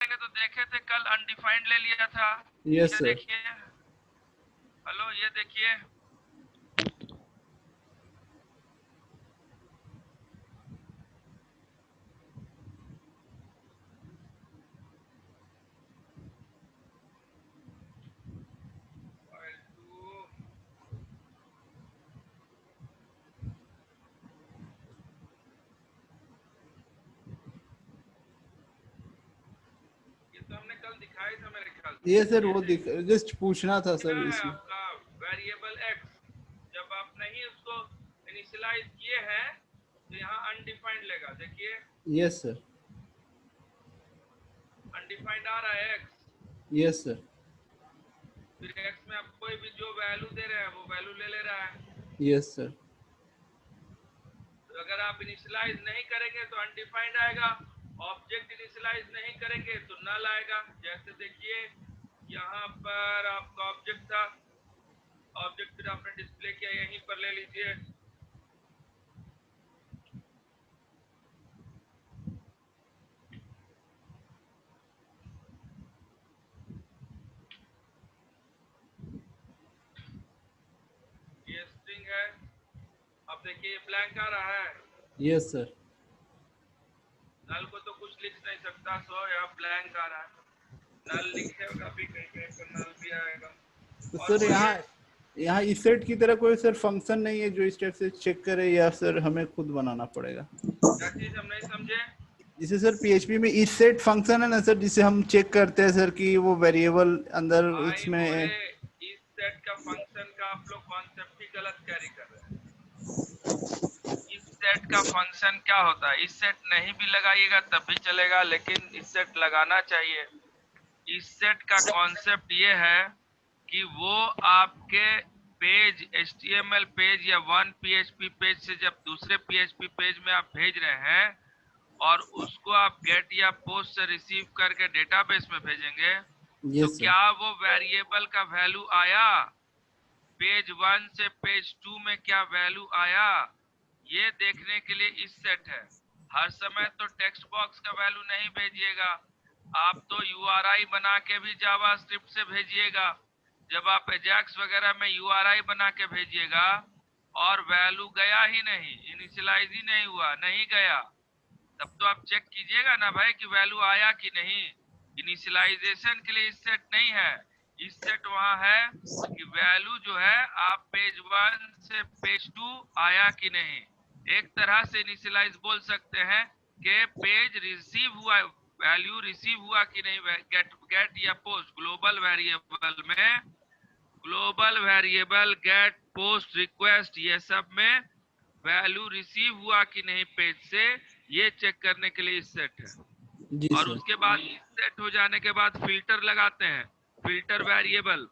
तो देखे थे कल अनडिफाइंड ले लिया था। यस ये सर। देखिए, हेलो ये देखिए, ये तो हमने कल दिखाया था मेरे ख्याल से। ये सर ये वो दिख, जस्ट पूछना था क्या सर है इसमें। आपका वेरिएबल एक्स, जब आप नहीं उसको इनिशियलाइज किए हैं तो यहाँ अनडिफाइंड लेगा। देखिए यस सर। अनडिफाइंड आ रहा है एक्स, यस सर। फिर एक्स में आप कोई भी जो वैल्यू दे रहे हैं वो वैल्यू ले ले रहा है। Yes sir. तो अगर आप इनिशियलाइज नहीं करेंगे तो अनडिफाइंड आएगा, ऑब्जेक्ट इनिशियलाइज नहीं करेंगे तो नल आएगा। जैसे देखिए यहाँ पर आपका ऑब्जेक्ट था, ऑब्जेक्ट फिर आपने डिस्प्ले किया, यहीं पर ले लीजिए। ये स्ट्रिंग है, अब देखिए ब्लैंक आ रहा है। Yes sir. नल को तो कुछ लिख नहीं सकता, सो यहाँ ब्लैंक आ रहा है। नल लिखेगा भी कहीं कहीं पर नल भी आएगा। तो और सर कोई यहाँ यहाँ इस सेट की तरह कोई सर फंक्शन नहीं है जो इस टाइप से चेक करे, या सर हमें खुद बनाना पड़ेगा? क्या चीज हम नहीं समझे? जैसे सर पीएचपी में इस सेट फंक्शन है ना सर, जिसे हम चेक करते हैं सर कि वो वेरिएबल अंदर भाई बोले उसमें। इस सेट का फंक्शन का आप लोग कॉन्सेप्ट ही गलत कैरी कर रहे हैं। इस सेट का फंक्शन क्या होता है? इस सेट नहीं भी लगाइएगा तब भी चलेगा, लेकिन इस सेट लगाना चाहिए। इस सेट का कॉन्सेप्ट ये है कि वो आपके पेज HTML पेज या वन PHP पेज से जब दूसरे PHP पेज में आप भेज रहे हैं और उसको आप गेट या पोस्ट से रिसीव करके डेटाबेस में भेजेंगे, तो यस सर। क्या वो वेरिएबल का वैल्यू आया? पेज 1 से पेज 2 में क्या वैल्यू आया, ये देखने के लिए इस सेट है। हर समय तो टेक्स्ट बॉक्स का वैल्यू नहीं भेजिएगा, आप तो URI बना के भी जावा स्क्रिप्ट से भेजिएगा। जब आप एजाक्स वगैरह में URI बना के भेजिएगा और वैल्यू गया ही नहीं, इनिशियलाइज ही नहीं हुआ, नहीं गया, तब तो आप चेक कीजिएगा ना भाई कि वैल्यू आया कि नहीं। इनिशियलाइजेशन के लिए इस सेट नहीं है, इस सेट वहां है कि वैल्यू जो है आप पेज 1 से पेज 2 आया कि नहीं। एक तरह से इनिशियलाइज बोल सकते हैं कि पेज रिसीव हुआ, वैल्यू रिसीव हुआ कि नहीं। गेट गेट या पोस्ट ग्लोबल वेरिएबल में, global variable get post request ये सब में वैल्यू रिसीव हुआ कि नहीं पेज से, ये चेक करने के लिए इस सेट है। जी और सर। उसके बाद इस सेट हो जाने के बाद फिल्टर लगाते हैं, फिल्टर वेरिएबल।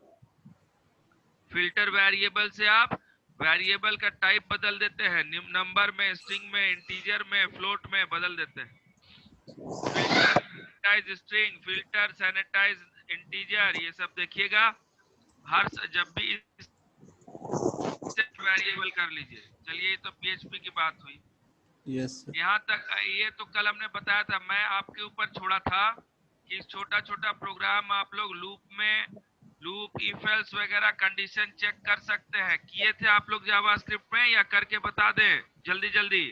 फिल्टर वेरिएबल से आप वेरिएबल का टाइप बदल देते हैं, नंबर में, स्ट्रिंग में, इंटीजर में, फ्लोट में बदल देते हैं। Filter sanitize string, filter sanitize integer, ये सब देखिएगा। हर जब भी सेट वेरिएबल कर लीजिए। चलिए ये तो PHP की बात हुई। Yes sir. यहाँ तक ये तो कल हमने बताया था, मैं आपके ऊपर छोड़ा था कि छोटा छोटा प्रोग्राम आप लोग लूप में, लूप इफ एल्स वगैरह कंडीशन चेक कर सकते हैं। किए थे आप लोग जावास्क्रिप्ट में, या करके बता दें जल्दी जल्दी?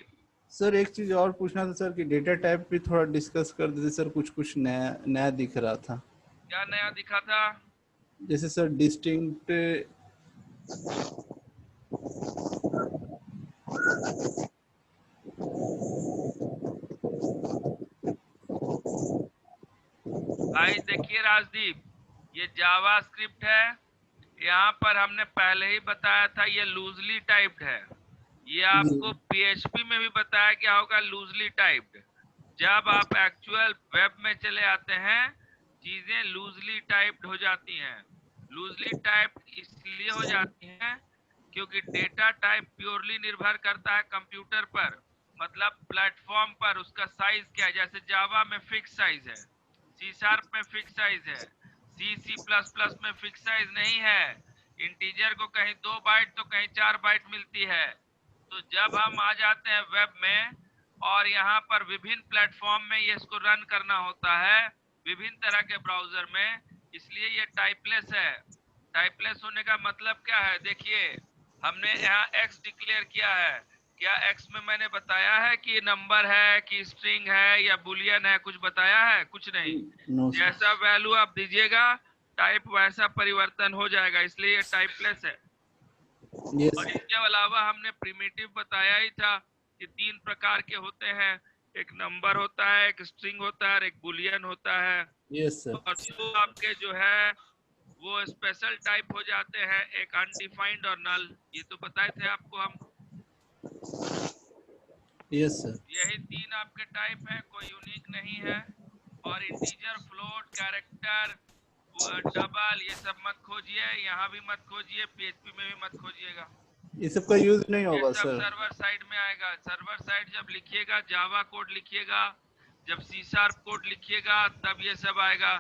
सर एक चीज और पूछना था सर कि डेटा टाइप भी थोड़ा डिस्कस कर देते सर, कुछ कुछ नया नया दिख रहा था। क्या नया दिखा था? जैसे सर डिस्टिंक्ट। भाई देखिए राजदीप, ये जावास्क्रिप्ट है, यहाँ पर हमने पहले ही बताया था ये लूजली टाइप्ड है। ये जी। आपको PHP में भी बताया क्या होगा, लूजली टाइप्ड। जब आप एक्चुअल वेब में चले आते हैं, चीजें लूजली टाइप्ड हो जाती हैं। लूजली टाइप्ड इसलिए हो जाती हैं क्योंकि डेटा टाइप प्योरली निर्भर करता है कंप्यूटर पर, मतलब प्लेटफॉर्म पर उसका साइज क्या है। जैसे जावा में फिक्स साइज है, C# में फिक्स साइज है, C++ में फिक्स साइज नहीं है। इंटीजर को कहीं 2 बाइट तो कहीं 4 बाइट मिलती है। तो जब हम आ जाते हैं वेब में और यहाँ पर विभिन्न प्लेटफॉर्म में ये इसको रन करना होता है, विभिन्न तरह के ब्राउजर में, इसलिए ये टाइपलेस है। टाइपलेस होने का मतलब क्या है? देखिए, हमने यहाँ x डिक्लेयर किया है। क्या x में मैंने बताया है कि नंबर है कि स्ट्रिंग है या बुलियन है? कुछ बताया है? कुछ नहीं। No sir. जैसा वैल्यू आप दीजिएगा टाइप वैसा परिवर्तन हो जाएगा, इसलिए ये टाइपलेस है। यस और इसके अलावा हमने प्रिमिटिव बताया ही था कि 3 प्रकार के होते हैं, एक नंबर होता है, एक स्ट्रिंग होता है और एक बुलियन होता है। Yes sir. और 2 आपके जो है वो स्पेशल टाइप हो जाते हैं, एक अनडिफाइंड और नल। ये तो बताए थे आपको हम। Yes sir. यही 3 आपके टाइप हैं, कोई यूनिक नहीं है। और इंटीजर, फ्लोट, कैरेक्टर, डबल, ये सब मत खोजिए, यहाँ भी मत खोजिए, पीएचपी में भी मत खोजिएगा। ये सब का यूज नहीं ये होगा सब सर। सर्वर साइड में आएगा। सर्वर साइड जब लिखिएगा, जावा कोड लिखिएगा, जब सी शार्प कोड लिखिएगा तब ये सब आएगा।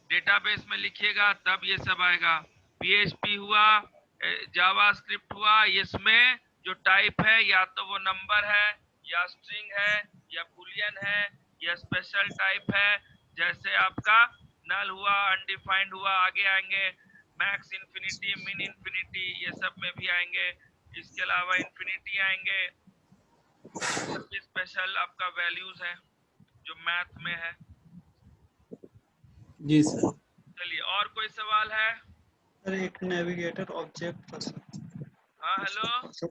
डेटाबेस में लिखिएगा तब ये सब आएगा। पीएचपी हुआ, जावा स्क्रिप्ट हुआ, इसमें जो टाइप है या तो वो नंबर है या स्ट्रिंग है या बुलियन है या स्पेशल टाइप है। जैसे आपका नल हुआ, अनडिफाइंड हुआ, आगे आएंगे मैक्स इन्फिनिटी, मिन इन्फिनिटी, ये सब में भी आएंगे। इसके अलावा इन्फिनिटी आएंगे। ये सब भी स्पेशल आपका वैल्यूज है जो मैथ में है। जी सर। चलिए, और कोई सवाल है? सर एक नेविगेटर ऑब्जेक्ट था सर। हाँ, हेलो।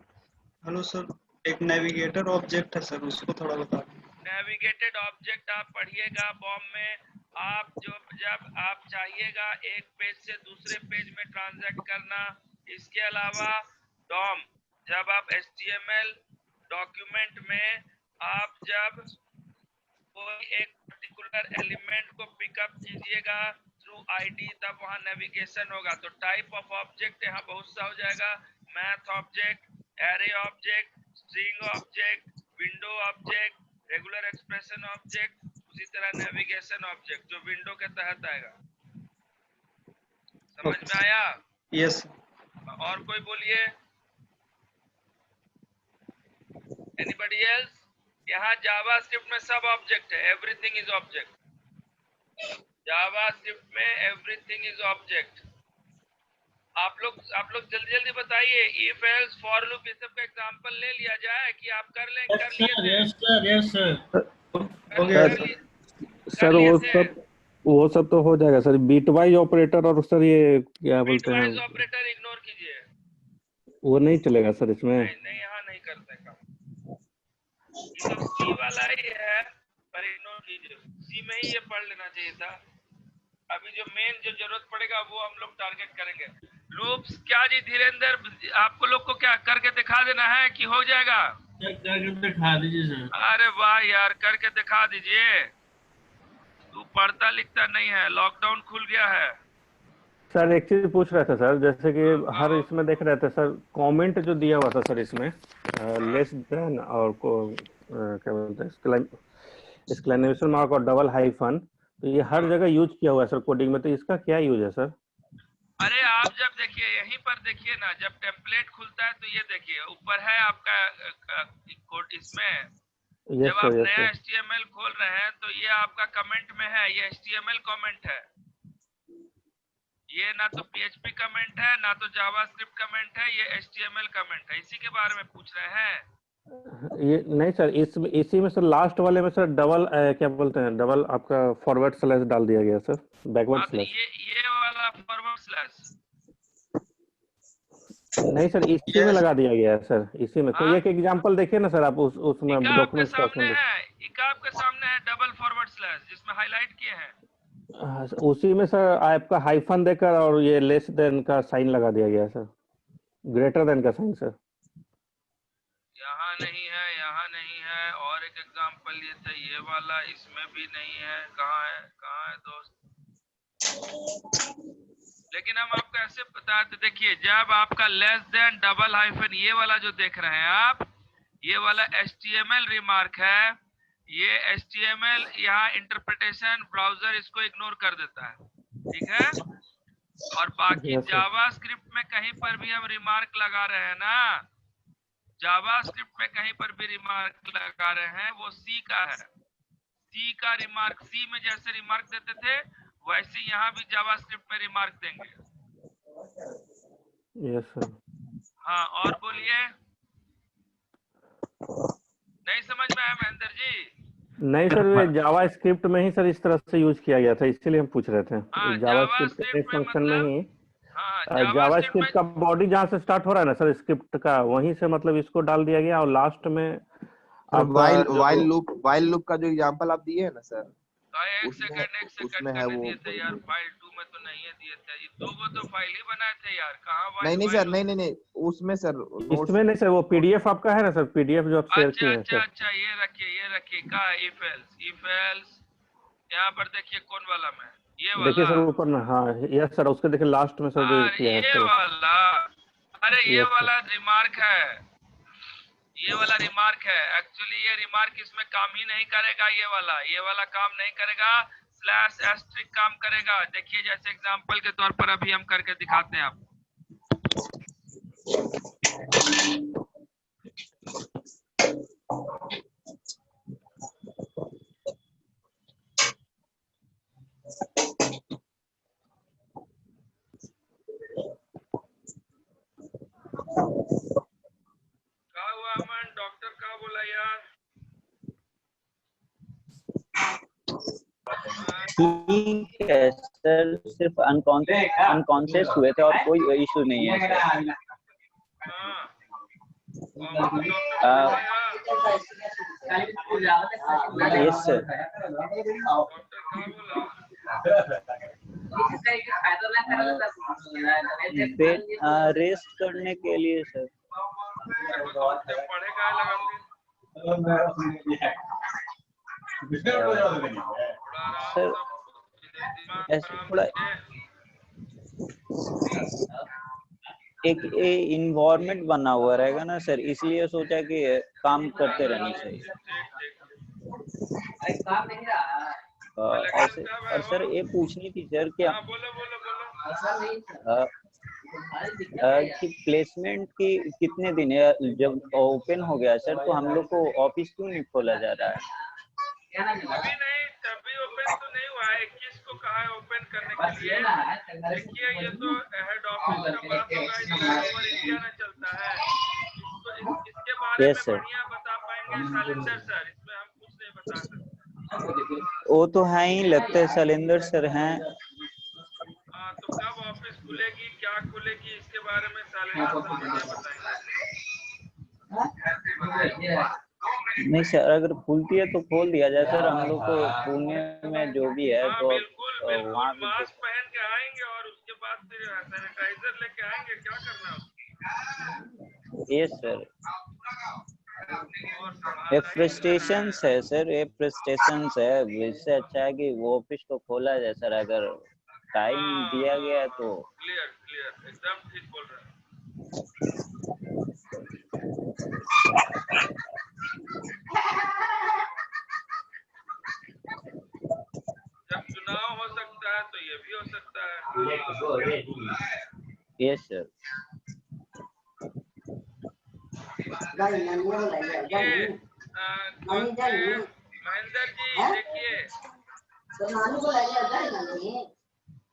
हेलो सर, एक नेविगेटर ऑब्जेक्ट है सर, उसको थोड़ा बता दें। नेविगेटेड ऑब्जेक्ट आप पढ़िएगा बॉम में। आप जब आप चाहिएगा एक पेज से दूसरे पेज में ट्रांजैक्ट करना। इसके अलावा डॉम, जब आप HTML डॉक्यूमेंट में आप जब कोई एक पर्टिकुलर एलिमेंट को पिकअप कीजिएगा थ्रू आईडी, तब वहां नेविगेशन होगा। तो टाइप ऑफ ऑब्जेक्ट यहाँ बहुत सा हो जाएगा। Math object, array object, string object, window object, regular expression object, उसी तरह नेविगेशन ऑब्जेक्ट जो विंडो के तहत आएगा। समझ में आया? यस। और कोई बोलिए। Anybody else? यहाँ जावास्क्रिप्ट में सब ऑब्जेक्ट है, एवरीथिंग इज ऑब्जेक्ट। जावास्क्रिप्ट में एवरीथिंग इज ऑब्जेक्ट। आप लोग जल्दी जल्दी बताइए, इफ एल्स फॉर लूप ये सब का एग्जांपल ले लिया जाए कि आप कर लिए थे? Yes sir. हो गया कर सर। लिए सर वो सब तो हो जाएगा सर। बीटवाइज ऑपरेटर और सर ये क्या बोलते हैं, बिटवाइज ऑपरेटर इग्नोर कीजिए। वो नहीं चलेगा सर इसमें। नहीं नहीं, यहाँ नहीं करते काम। ये तो सी वाला ही है, पर इग्नोर कीजिए। सी में ही ये पढ़ लेना चाहिए था। अभी जो मेन जो जरूरत पड़ेगा वो हम लोग टारगेट करेंगे। लूप्स क्या जी धीरेन्द्र, आपको लोग को क्या करके दिखा देना है कि हो जाएगा? करके दिखा दीजिए सर। अरे वाह यार, करके दिखा दीजिए। तू पढ़ता लिखता नहीं है, लॉकडाउन खुल गया है। सर एक चीज पूछ रहे थे सर, जैसे कि हर कहो। इसमें देख रहे थे सर, कमेंट जो दिया हुआ था सर इसमें हाँ। लेस देन और क्या बोलते हैं, एक्सक्लेमेशन मार्क और डबल हाइफन, तो ये हर जगह यूज किया हुआ है सर कोडिंग में, तो इसका क्या यूज है सर? अरे आप जब देखिए, यहीं पर देखिए ना, जब टेम्पलेट खुलता है तो ये देखिए ऊपर है आपका कोड। इसमें यस जब आप सर, यस नया सर। HTML खोल रहे हैं तो ये आपका कमेंट में है, ये HTML कमेंट है। ये ना तो PHP कमेंट है ना तो जावास्क्रिप्ट कमेंट है, ये HTML कमेंट है। इसी के बारे में पूछ रहे हैं। ये नहीं सर, इसी में सर लास्ट वाले में सर डबल क्या बोलते हैं, डबल आपका फॉरवर्ड स्लैश डाल दिया गया सर, बैकवर्ड हाँ, तो स्लैश। ये वाला फॉरवर्ड स्लैश। नहीं सर, इसी में यस। लगा दिया गया है सर, इसी में कोई हाँ, एक एग्जांपल देखिए ना सर आप, उसमें इका आपके डॉक्यूमेंट्स का सामने ऑप्शन है, इका आपके सामने है डबल फॉरवर्ड स्लैश जिसमें हाईलाइट किए हैं। उसी में सर आपका हाइफन देकर और ये लेस देन का साइन लगा दिया गया है सर, ग्रेटर देन का साइन सर। यहाँ नहीं है, यहाँ नहीं है। और एक एग्जांपल ये था, ये वाला, इसमें भी नहीं है। कहाँ है दोस्त? लेकिन हम आपको ऐसे बताते, देखिए जब आपका लेस देन डबल हाइफन, ये वाला जो देख रहे हैं आप, ये वाला HTML रिमार्क है। ये HTML यहाँ इंटरप्रिटेशन ब्राउजर इसको इग्नोर कर देता है, ठीक है। और बाकी यस सर। जावास्क्रिप्ट में कहीं पर भी हम रिमार्क लगा रहे हैं ना, जावास्क्रिप्ट में कहीं पर भी रिमार्क लगा रहे हैं, वो सी का है। सी का रिमार्क, सी में जैसे रिमार्क देते थे वैसे यहाँ भी जावास्क्रिप्ट में रिमार्क देंगे। Yes sir. हाँ और बोलिए, नहीं समझ में आया महेंद्र जी? नहीं सर, ये जावा स्क्रिप्ट में ही सर इस तरह से यूज किया गया था, इसीलिए हम पूछ रहे थे। हाँ जावा स्क्रिप्ट के जावास्क्रिप्ट में फंक्शन में मतलब, ही हाँ जावा जावास्क्रिप्ट में स्क्रिप्ट का बॉडी जहाँ से स्टार्ट हो रहा है ना सर स्क्रिप्ट का, वहीं से मतलब इसको डाल दिया गया और लास्ट में आपका जो वाइल लूप का जो एग्जांपल आप दिए है ना सर, एक उसमें सेकंड उसमें है करने वो। दिए थे यार, फाइल 2 में तो नहीं है दिए थे, ये दो वो तो फाइल ही बनाए थे यार, कहाँ नहीं नहीं वाइल सर, लूप? नहीं उसमें सर नोट्स। इसमें नहीं सर, वो पीडीएफ आपका है ना सर, पीडीएफ जो आप शेयर किए हैं सर। अच्छा ये रखिए कहा इफ एल्स यहाँ पर देखिए कौन वाला में, ये देखिए वाला। सर ऊपर में, हाँ यस सर, उसके देखिए लास्ट में सर जो अरे किया है ये सर। वाला, अरे ये यस सर। वाला रिमार्क है, ये वाला रिमार्क है। एक्चुअली ये रिमार्क इसमें काम ही नहीं करेगा, ये वाला काम नहीं करेगा, स्लैश एस्ट्रिक काम करेगा। देखिए जैसे एग्जांपल के तौर पर अभी हम करके दिखाते हैं आपको। क्या हुआ अमन, डॉक्टर क्या बोला यार? ठीक है सर, सिर्फ अनकॉन्शियस हुए थे और कोई इशू नहीं है सर। हाँ डॉक्टर यस सर। डॉक्टर क्या बोला? बेड रेस्ट करने के लिए सर। पढ़ेगा सर ऐसे थोड़ा एक इन्वायरमेंट बना हुआ रहेगा ना सर, इसलिए सोचा कि काम करते रहना चाहिए। ऐसे और सर ये पूछनी थी सर क्या कि प्लेसमेंट की कितने दिन है, जब ओपन हो गया सर तो हम लोग को ऑफिस क्यों नहीं खोला जा रहा है? अभी नहीं, तभी ओपन तो नहीं हुआ है, 21 को कहा है ओपन करने के लिए। देखिए ये तो हेड ऑफिस का बात होगा, ओवर इंडिया में चलता है, इसके बारे में बढ़िया बता पाएंगे शैलेंद्र सर, इसमें हम कुछ नहीं बता सकते। वो तो है ही, लगता है शैलेंद्र सर हैं। हाँ तो कब ऑफिस खुलेगी, क्या खुलेगी, इसके बारे में शैलेंद्र सर बढ़िया बताएंगे। नहीं सर, अगर खुलती है तो खोल दिया जाए सर, हम लोग को पुणे में जो भी है तो वहाँ मास्क पहन के आएंगे और उसके बाद फिर सैनिटाइजर लेके आएंगे, क्या करना है? Yes sir. ये फ्रस्ट्रेशंस है सर, ये फ्रस्ट्रेशंस है, इससे अच्छा है कि वो ऑफिस को खोला जाए सर, अगर टाइम दिया गया है तो। क्लियर एकदम ठीक बोल रहे हैं। जब चुनाव हो सकता है तो ये भी हो सकता है। Yes sir.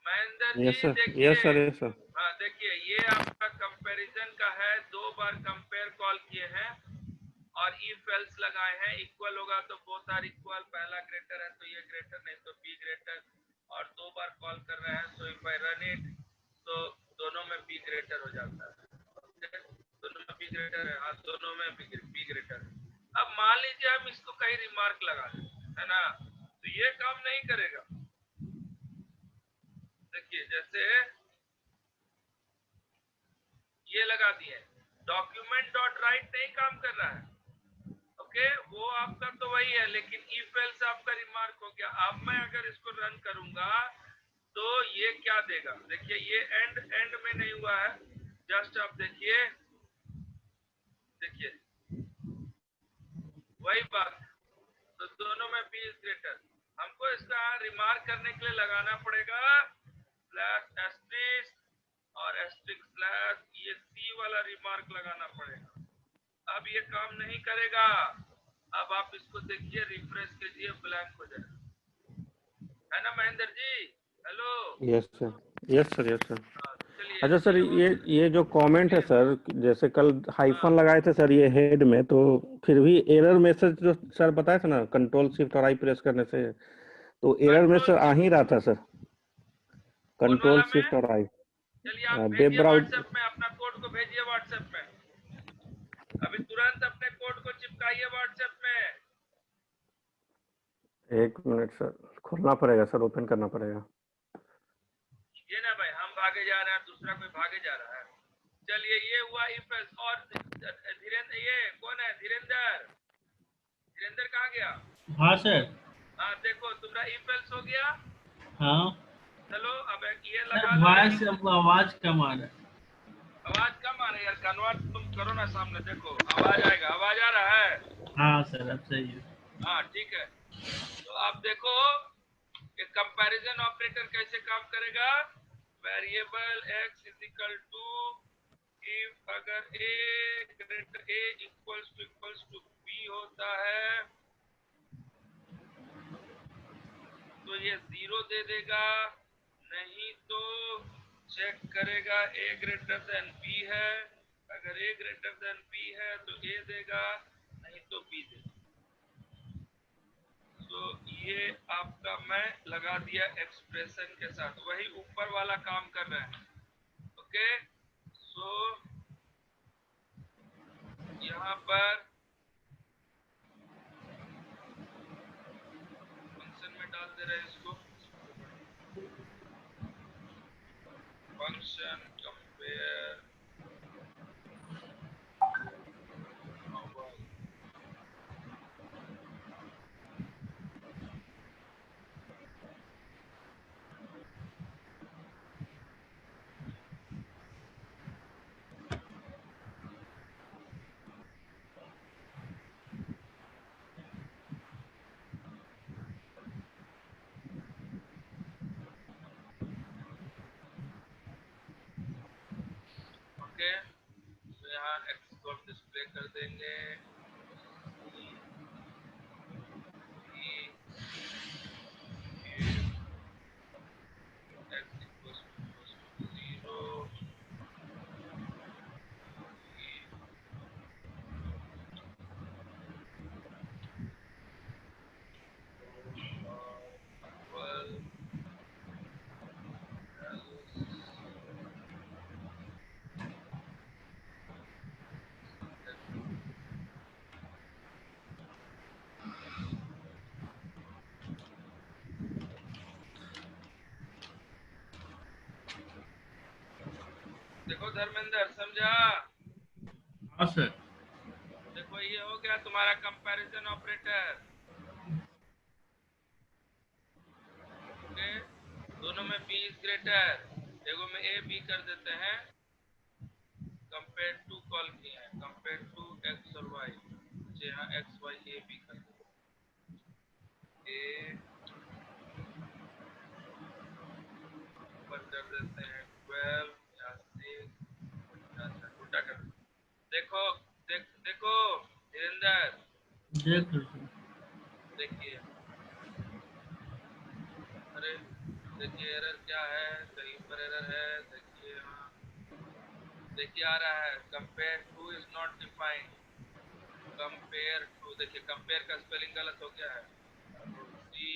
महेंद्र जी देखिए, यस सर। हाँ देखिए ये आपका कंपैरिजन का है, 2 बार कंपेयर कॉल किए हैं और इफ एल्स लगाए हैं, इक्वल होगा तो बोथ आर इक्वल, पहला ग्रेटर है तो ये ग्रेटर, नहीं तो बी ग्रेटर, और 2 बार कॉल कर रहे हैं, so if I run it तो दोनों में बी ग्रेटर हो जाता है, दोनों में बी ग्रेटर है, हाँ दोनों में बी ग्रेटर है। अब मान लीजिए हम इसको कहीं रिमार्क लगा दें, है ना, तो ये काम नहीं करेगा। देखिए जैसे ये लगा दिए, डॉक्यूमेंट डॉट राइट नहीं काम कर रहा है, ओके वो आपका तो वही है, लेकिन इफ एल्स आपका रिमार्क हो गया। अब मैं अगर इसको रन करूंगा तो ये क्या देगा, देखिए ये एंड में नहीं हुआ है, जस्ट आप देखिए वही बात, तो दोनों में बी इज ग्रेटर। हमको इसका रिमार्क करने के लिए लगाना पड़ेगा स्लैश एस्टेरिस्क और एस्टेरिस्क स्लैश, ये सी वाला रिमार्क लगाना पड़ेगा। अब ये काम नहीं करेगा, अब आप इसको देखिए, रिफ्रेश कीजिए, ब्लैंक हो जाएगा, है ना Mahendra ji? Hello. Yes sir, yes sir, yes sir. हाँ, चलिए अच्छा सर, ये हो ये जो कमेंट है सर, जैसे कल हाँ हाइफन लगाए थे सर ये हेड में, तो फिर भी एरर मैसेज जो सर बताया था ना, कंट्रोल शिफ्ट और आई प्रेस करने से, तो एरर में कंट्रोल सर आ शिफ्ट ही रहा था सर, कौन कंट्रोल वाला में? शिफ्ट और आई। चलिए आप वेब भेजिए ब्राउज व्हाट्सएप में, अपना कोड को भेजिए व्हाट्सएप में, अभी तुरंत अपने कोड को चिपकाइए व्हाट्सएप में। एक मिनट सर, खोलना पड़ेगा सर, ओपन करना पड़ेगा। ये ना भाई, हम भागे जा रहे हैं, दूसरा कोई भागे जा रहा है। चलिए ये हुआ इफ और धीरेन्द्र, ये कौन है? धीरेन्द्र, धीरेन्द्र कहाँ गया? हाँ सर। हाँ देखो, तुम्हारा इफ एल्स हो गया। हाँ चलो अब एक ये सर, लगा लो, वॉइस लेकिन अब आवाज कम आ रहा है। आवाज कम आ रही है यार, कन्वर्ट तुम करो ना सामने, देखो आवाज आएगा, आवाज आ रहा है? हाँ सर, अब सही है। हाँ ठीक है। तो आप देखो ये कंपैरिजन ऑपरेटर कैसे काम करेगा। Variable x is equal to, if अगर a इक्वल्स टू b होता है तो ये 0 दे देगा, नहीं तो चेक करेगा a ग्रेटर देन b है, अगर a ग्रेटर देन b है तो a देगा, नहीं तो b देगा। तो ये आपका मैं लगा दिया एक्सप्रेशन के साथ, वही ऊपर वाला काम कर रहे हैं। ओके, सो यहाँ पर फंक्शन में डाल दे रहे हैं इसको, फंक्शन कंपेयर। ओके, तो यहाँ एक्स को डिस्प्ले कर देंगे, एक्स इक्वल्स टू 0, देखो धर्मेंद्र, समझा? हाँ सर। देखो ये हो गया तुम्हारा कंपैरिजन ऑपरेटर। ओके, दोनों में b इज ग्रेटर, एगो में a b कर देते हैं, कंपेयर टू कॉल किए हैं, कंपेयर टू x और y, यहाँ x y a b कर देते हैं, a ऊपर कर देते हैं 12 या 6, उल्टा कर देते हैं। देखो देखो धीरेन्द्र, देख लो सर। देखिए, अरे देखिए एरर क्या है, कहीं पर एरर है, देखिए यहाँ, देखिए आ रहा है compare to is not defined, compare to, देखिए कंपेयर का स्पेलिंग गलत हो गया है, सी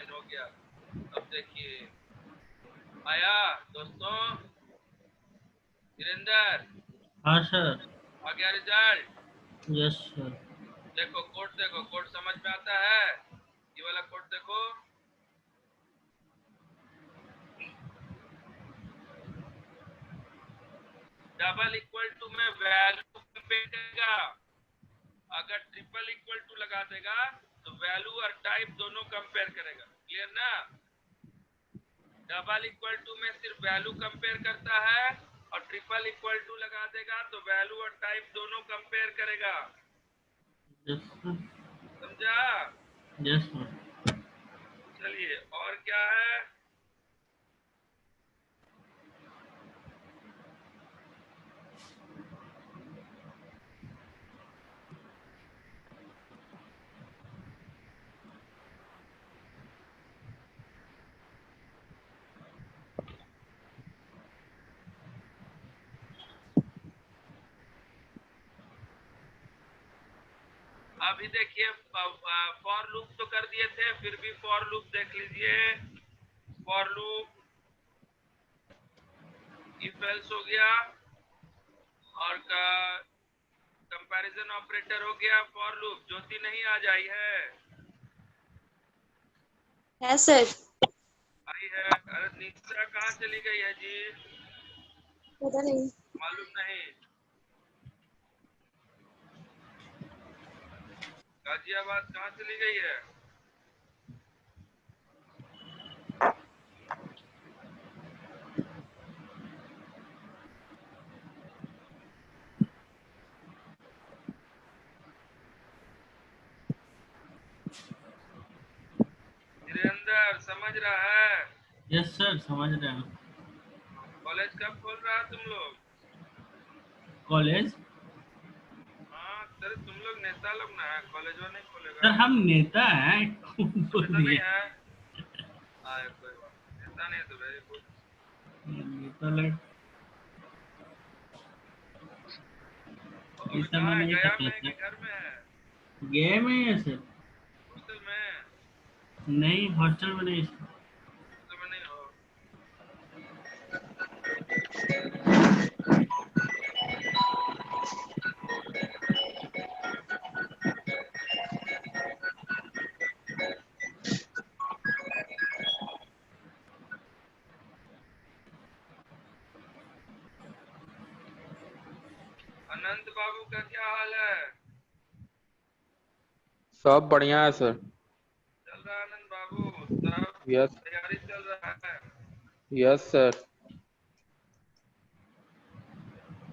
हो गया। अब देखिए आया दोस्तों, धीरेन्द्र हाँ सर। आ गया रिजल्ट। Yes sir. देखो कोड समझ में आता है, ये वाला कोड देखो, डबल इक्वल टू में वैल्यू कंपेयर करेगा, अगर ट्रिपल इक्वल टू लगा देगा तो वैल्यू और टाइप दोनों कंपेयर करेगा, क्लियर ना? डबल इक्वल टू में सिर्फ वैल्यू कंपेयर करता है, और ट्रिपल इक्वल टू लगा देगा तो वैल्यू और टाइप दोनों कंपेयर करेगा। Yes sir. समझा? Yes sir. चलिए और क्या है, अभी देखिए फॉर लूप तो कर दिए थे, फिर भी फॉर लूप देख लीजिए। फॉर लूप इफ एल्स हो गया और कंपैरिजन ऑपरेटर हो गया। फॉर लूप ज्योति नहीं आ जाई है सर। आई है। अरे निशा कहाँ चली गई है जी? पता नहीं। मालूम नहीं। गाजियाबाद कहाँ चली गई है? धीरेन्द्र समझ रहा है? यस सर, समझ रहे हैं। कॉलेज कब खोल रहा है तुम लोग? कॉलेज? हाँ सर, तुम लोग नेता लोग ना है, कॉलेज नहीं खोलेगा? सर हम नेता हैं, कौन बोल नेता नहीं दिया? है? कोई बात नहीं, नेता नहीं है तो वेरी गुड। नेता लग अभी इस कहाँ समय है? नहीं गया कर में है कि सकता। घर में है? गए में है सर? हॉस्टल में? नहीं, हॉस्टल में नहीं सर। हॉस्टल में नहीं हो? अनंत बाबू का क्या हाल है? सब बढ़िया है सर। चल रहा है आनंद बाबू? सब यस तैयारी चल रहा है? Yes sir.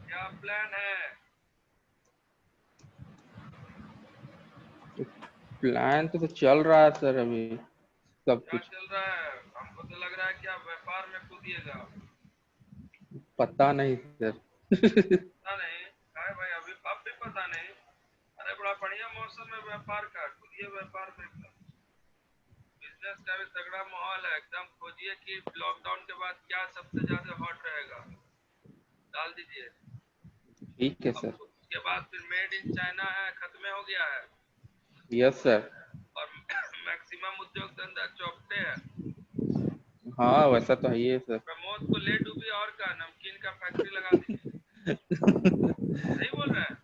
क्या प्लान है? प्लान तो चल रहा है सर अभी सब क्या कुछ। चल रहा है? हमको तो लग रहा है कि आप व्यापार में कूदिएगा। पता नहीं सर। पता नहीं है भाई, अभी अब भी पता नहीं। अरे बड़ा बढ़िया मौसम है व्यापार का, कूदिए व्यापार में एकदम। बिजनेस का भी तगड़ा माहौल है एकदम। खोजिए कि लॉकडाउन के बाद क्या सबसे ज्यादा हॉट रहेगा, डाल दीजिए। ठीक है अब सर। उसके बाद फिर मेड इन चाइना है, खत्म हो गया है। Yes sir. और मैक्सिमम उद्योग धंधा चौपटे है। हाँ वैसा तो है ही है सर। प्रमोद को ले डूबी और का नमकीन का फैक्ट्री लगा दीजिए। सही बोल रहे हैं?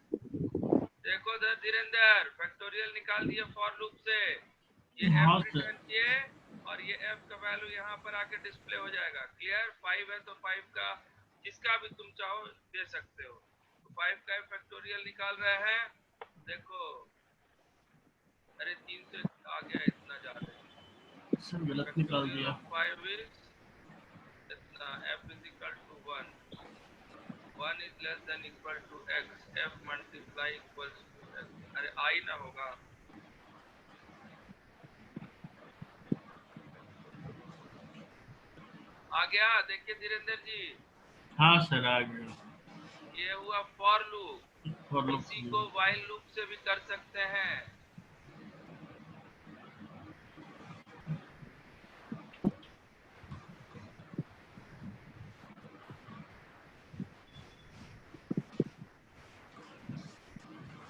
देखो धीरेन्द्र, फैक्टोरियल निकाल दिए फॉर लूप से। ये हाँ एफ सर। रिटर्न किए और ये एफ का वैल्यू यहाँ पर आके डिस्प्ले हो जाएगा। क्लियर? 5 है तो 5 का जिसका भी तुम चाहो दे सकते हो। तो 5 का फैक्टोरियल निकाल रहे हैं। देखो, अरे 3 से आ गया इतना ज्यादा। सर गलत निकाल दिया। 5 is इतना, f is equal to 1 1 is less than equal to x, f multiply equals to x। अरे आई ना होगा। आ गया? देखिए धीरेन्द्र जी, हाँ सर आ गया। ये हुआ फॉर लूप। For loop. इसी को व्हाइल लूप से भी कर सकते हैं।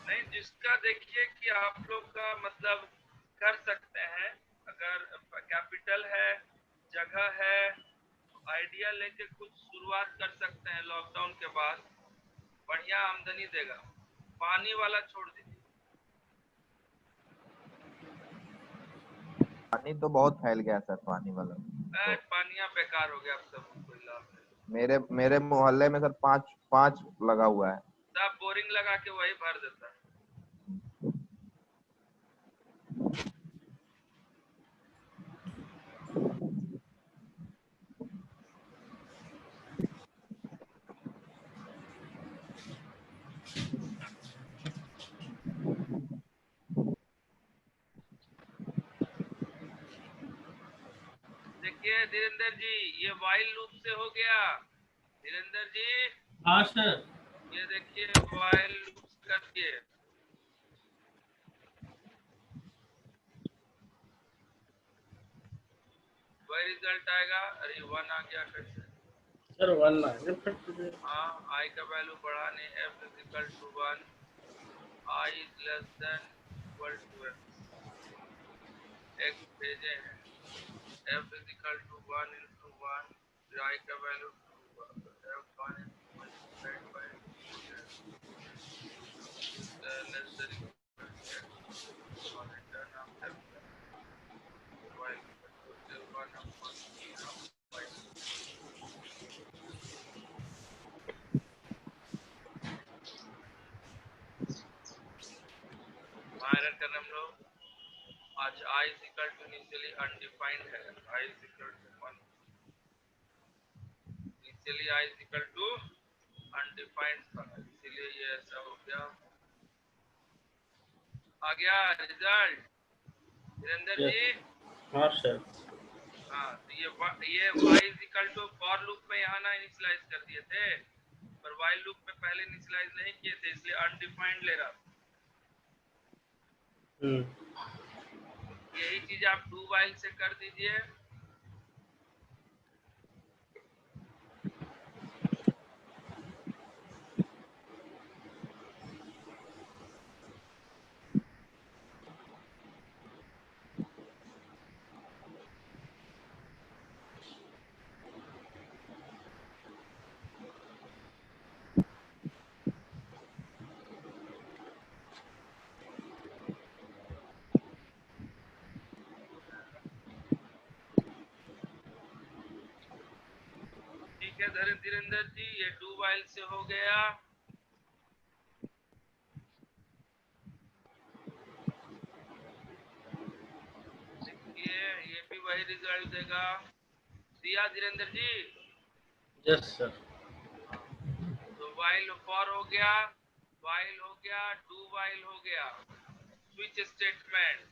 नहीं, जिसका देखिए कि आप लोग का मतलब कर सकते हैं। अगर कैपिटल है, जगह है, आइडिया लेके कुछ शुरुआत कर सकते हैं लॉकडाउन के बाद, बढ़िया आमदनी देगा। पानी वाला छोड़ दीजिए। पानी तो बहुत फैल गया सर, पानी वाला तो पानिया बेकार हो गया, अब सब कोई लाभ नहीं। मेरे मेरे मोहल्ले में सर पांच पांच लगा हुआ है। सब बोरिंग लगा के वही भर देता है। देखिए धीरेन्द्र जी, ये व्हाइल लूप से हो गया। धीरेन्द्र जी, हाँ सर। ये देखिए व्हाइल लूप करके वही रिजल्ट आएगा। अरे 1 आ गया कैसे? सर 1 आ गया। हाँ, आई का वैल्यू बढ़ाने f is equal to 1, i is less than equal to x भेजे हैं f is equal to 1 into 1 फिर I का value 2 f 1 multiplied by 2 less than equal to x और return of f while total 1 upon e of y minor करने हम लोग आज I is equal to initially undefined है I is equal to 1 initially I is equal to undefined था इसीलिए ये ऐसा हो गया आ गया रिजल्ट वीरेंद्र जी हाँ सर। हाँ तो ये y is equal to for loop में यहाँ ना इनिशियलाइज कर दिए थे पर while लूप में पहले इनिशियलाइज नहीं किए थे इसलिए अनडिफाइंड ले रहा यही चीज आप डू वाइल से कर दीजिए ठीक है धीरेन्द्र जी ये डू वाइल से हो गया ये भी वही रिजल्ट देगा दिया धीरेन्द्र जी यस सर। तो वाइल फॉर हो गया डू वाइल हो गया स्विच स्टेटमेंट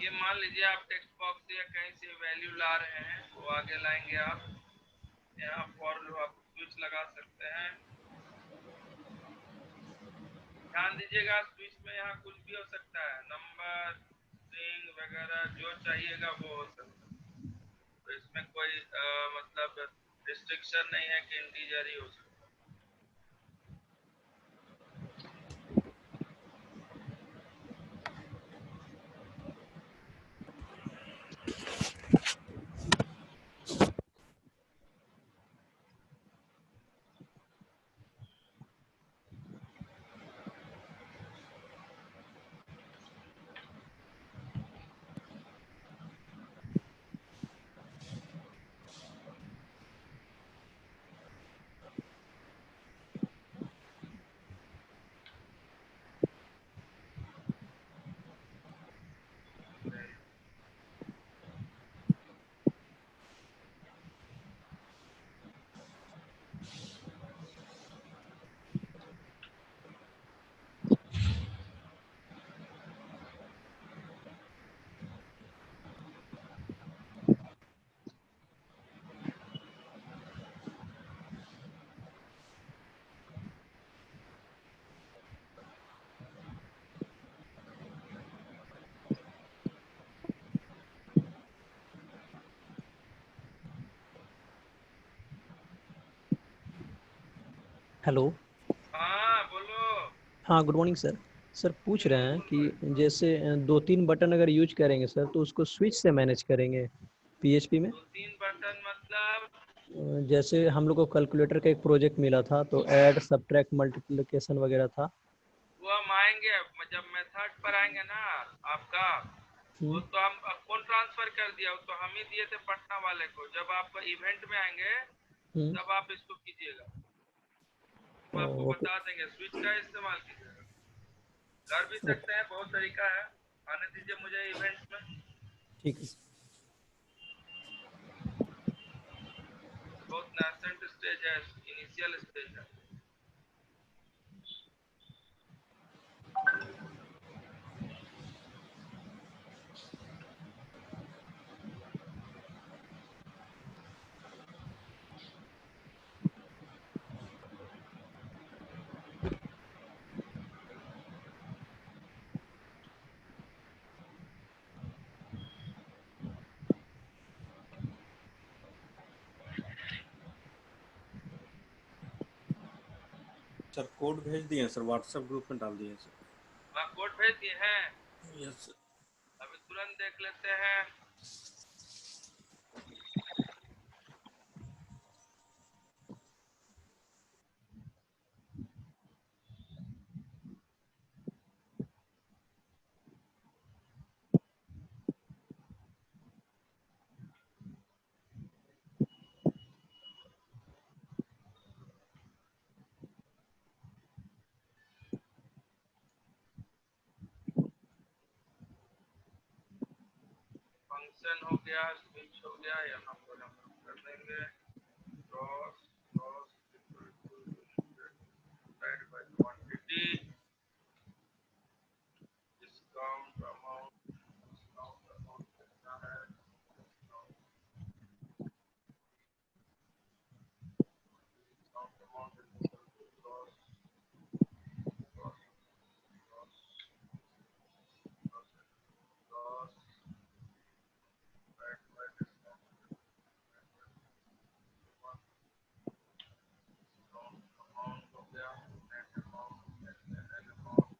ये मान लीजिए आप टेक्स्ट बॉक्स से या कहीं से वैल्यू ला रहे हैं वो आगे लाएंगे आप यहाँ फॉर लूप आप स्विच लगा सकते हैं ध्यान दीजिएगा स्विच में यहाँ कुछ भी हो सकता है नंबर स्ट्रिंग वगैरह जो चाहिएगा वो हो सकता है तो इसमें कोई मतलब रिस्ट्रिक्शन नहीं है कि इंटीजर ही हो सकता है हेलो। हाँ बोलो। हाँ गुड मॉर्निंग सर। सर पूछ रहे हैं कि जैसे 2-3 बटन अगर यूज करेंगे सर तो उसको स्विच से मैनेज करेंगे पीएचपी में। 3 बटन मतलब जैसे हम लोग को कैलकुलेटर का एक प्रोजेक्ट मिला था तो ऐड सब्ट्रैक्ट मल्टीप्लिकेशन वगैरह था। वो हम आएंगे जब मेथड पर आएंगे ना आपका वो तो हम कौन ट्रांसफर कर दिया, वो तो हम ही दिए थे पटना वाले को। जब आप इवेंट में आएंगे तब आप इसको कीजिएगा, हम आपको बता देंगे स्विच का इस्तेमाल कीजिएगा। कर भी सकते हैं, बहुत तरीका है। आने दीजिए मुझे इवेंट में। ठीक है। बहुत नेसेंट स्टेज है, इनिशियल स्टेज है। सर कोड भेज दिए सर, व्हाट्सएप ग्रुप में डाल दिए सर। वहाँ कोड भेज दिए हैं? Yes sir. अभी तुरंत देख लेते हैं। फंक्शन हो गया, स्विच हो गया, यहाँ पर हम कर देंगे cross cross divide by quantity, discount amount कितना है, discount amount cross cross cross cross divide by discount amount हो गया, net amount an amount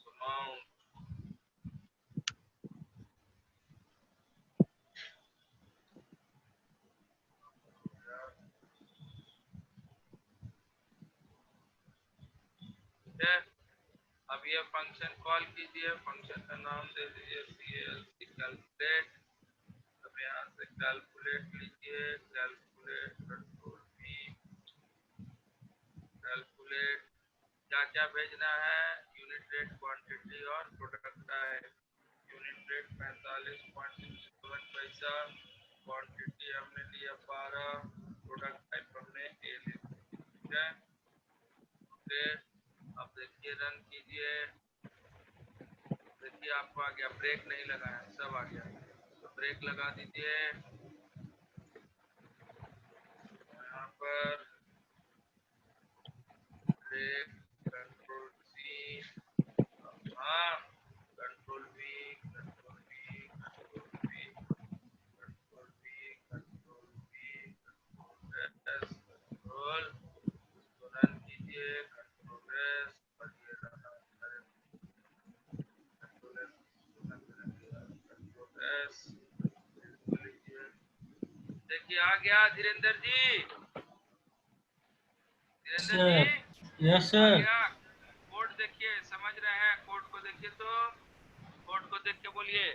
amount ठीक है। अब ये फंक्शन कॉल कीजिए, फंक्शन का नाम दे दीजिए CLC कैलकुलेट। अब यहाँ से कैलकुलेट लीजिए, कैलकुलेट कंट्रोल V, कैलकुलेट क्या क्या भेजना है, यूनिट रेट, क्वांटिटी और प्रोडक्ट टाइप। यूनिट रेट 45.67 पैसा, क्वांटिटी हमने लिया 12, प्रोडक्ट टाइप हमने A ले लिया, ठीक है। ओके, अब देखिए रन कीजिए, देखिए आपको आ गया, ब्रेक नहीं लगा है, सब आ गया। तो ब्रेक लगा दीजिए यहाँ पर, ब्रेक, कंट्रोल सी, हाँ, control we, control we, control we, control we, control we, control S, control, इसको रन कीजिए, कंट्रोल एस, बढ़िए रहा, कंट्रोल एस, कंट्रोल एस, इसको लीजिए। देखिए आ गया धीरेन्द्र जी, धीरेन्द्र जी सर यस आ सर गया। कोड देखिए, समझ रहे हैं? कोड को देखिए, तो कोड को देख के बोलिए।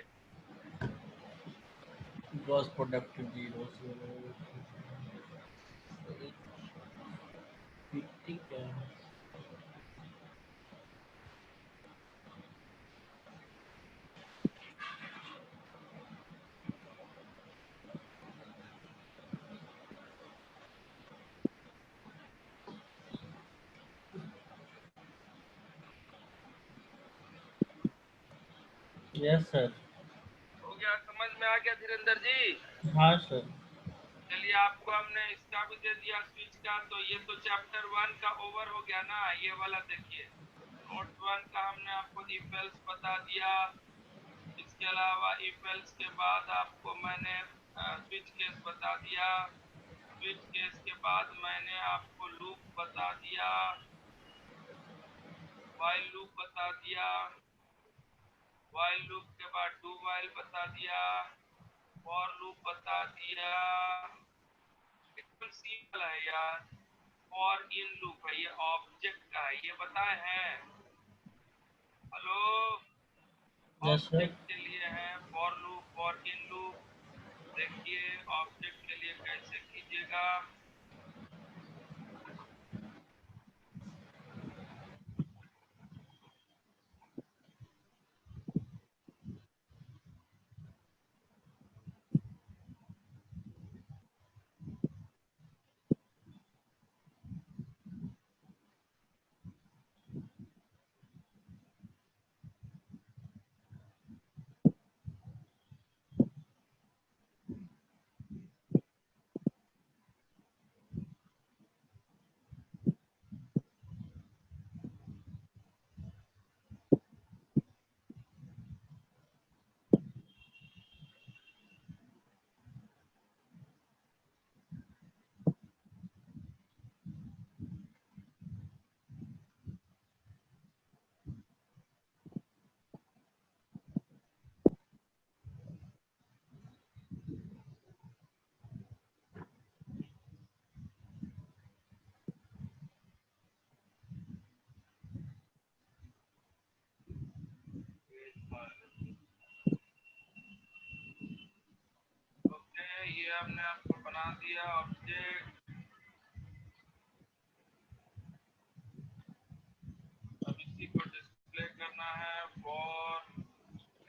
ग्रॉस प्रोडक्ट 0 ठीक है। Yes sir. हो गया, समझ में आ गया धीरेन्द्र जी? हाँ सर। चलिए, आपको हमने इसका भी दे दिया स्विच का, तो ये तो चैप्टर 1 का ओवर हो गया ना। ये वाला देखिए, नोट 1 का हमने आपको इफ एल्स बता दिया। इसके अलावा इफ एल्स के बाद आपको मैंने स्विच केस बता दिया। स्विच केस के बाद मैंने आपको लूप बता दिया, व्हाइल लूप बता दिया। व्हाइल लूप के बाद डू व्हाइल बता दिया, फॉर लूप बता दिया। सी वाला है यार, फॉर इन लूप है, ये ऑब्जेक्ट का है, ये बताए हैं। Hello, yes sir. ऑब्जेक्ट के लिए है for loop, for in loop. देखिए ऑब्जेक्ट के लिए कैसे कीजिएगा। ओके, ये हमने आपको बना दिया ऑब्जेक्ट। अब इसी को डिस्प्ले करना है फॉर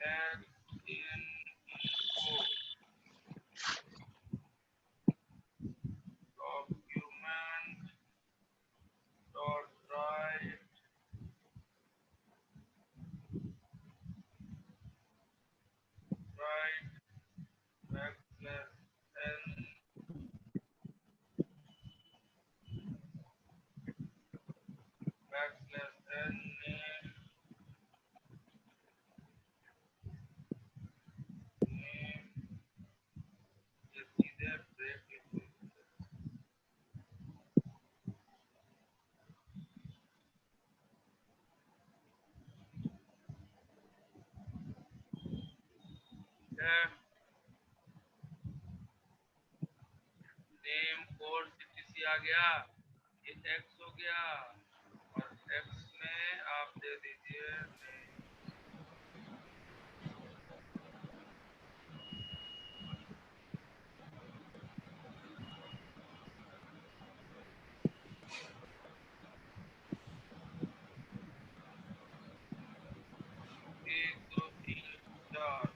एक्स इन इनको document dot write write backslash n backslash n name name, ये सीधे ब्रेक लिख दीजिए। नेम कोड सीटीसी आ गया, ये एक्स हो गया, और एक्स में आप दे दीजिए नेम। एक दो तीन चार,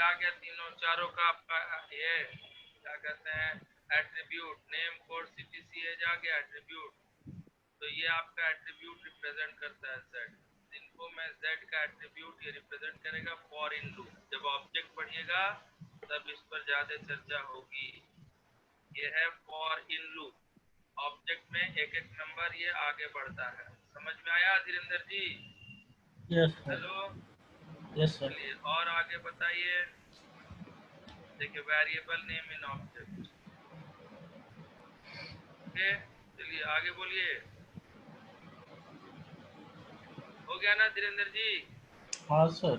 आ गया तीनों चारों का आपका ये क्या कहते हैं attribute, name code CTC age आ गया एट्रीब्यूट। तो ये आपका एट्रीब्यूट रिप्रेजेंट करता है z। इनको में z का एट्रीब्यूट ये रिप्रेजेंट करेगा फॉर इन लूप। जब ऑब्जेक्ट पढ़िएगा तब इस पर ज्यादा चर्चा होगी। ये है फॉर इन लूप। ऑब्जेक्ट में एक एक नंबर ये आगे बढ़ता है। समझ में आया Dhirendra ji? Yes sir. Hello, yes sir. चलिए और आगे बताइए। देखिए variable name in object. Okay, चलिए आगे बोलिए। हो गया ना धीरेन्द्र जी? हाँ सर।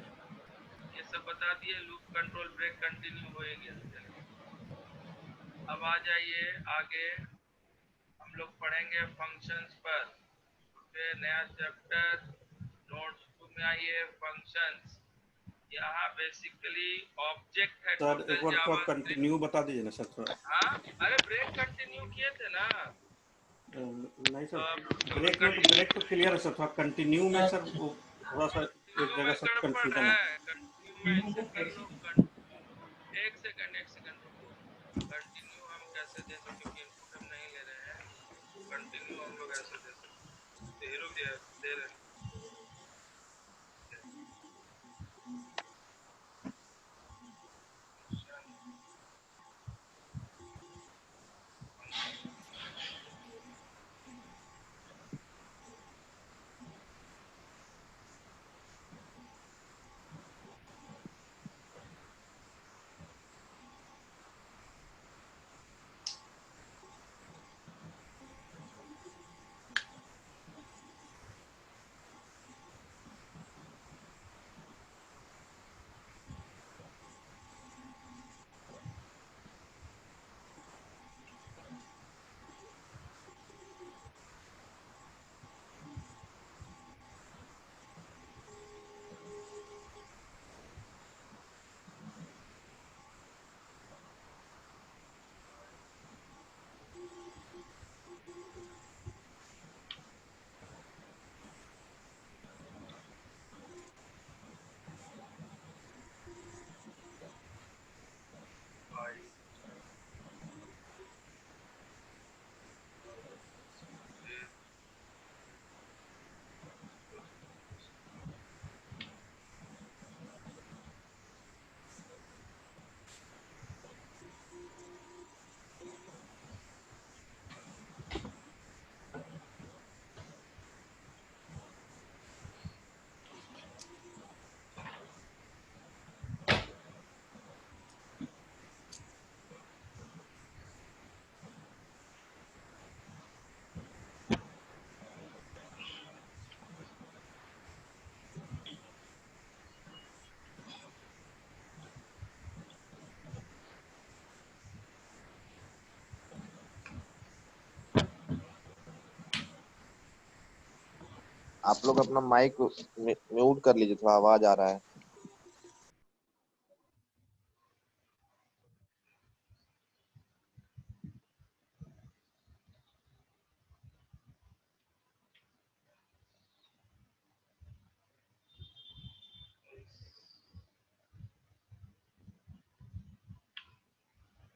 ये सब बता दिए। लूप कंट्रोल ब्रेक कंटिन्यू हो गया। चलिए अब आ जाइए आगे, हम लोग पढ़ेंगे फंक्शंस पर। फिर नया चैप्टर नोट्स 2 में आइए फंक्शंस। यहाँ बेसिकली ऑब्जेक्ट है सर टोटल एक बार थोड़ा जावास्क्रिप्ट। कंटिन्यू बता दीजिए ना सर थोड़ा। हाँ, अरे ब्रेक कंटिन्यू किए थे ना। नहीं सर, कंटिन्यू ब्रेक तो क्लियर है सर, थोड़ा कंटिन्यू में सर वो थोड़ा सा एक जगह में से गड़बड़ कंफ्यूजन है। है। कंटिन्यू में ऐसे कर लो। एक सेकंड रुको। कंटिन्यू हम कैसे दे सकते, क्योंकि इनपुट हम नहीं ले रहे हैं। कंटिन्यू हम लोग ऐसे दे सकते हैं। तो हीरो दे रहे हैं। आप लोग अपना माइक म्यूट कर लीजिए, थोड़ा आवाज आ रहा है।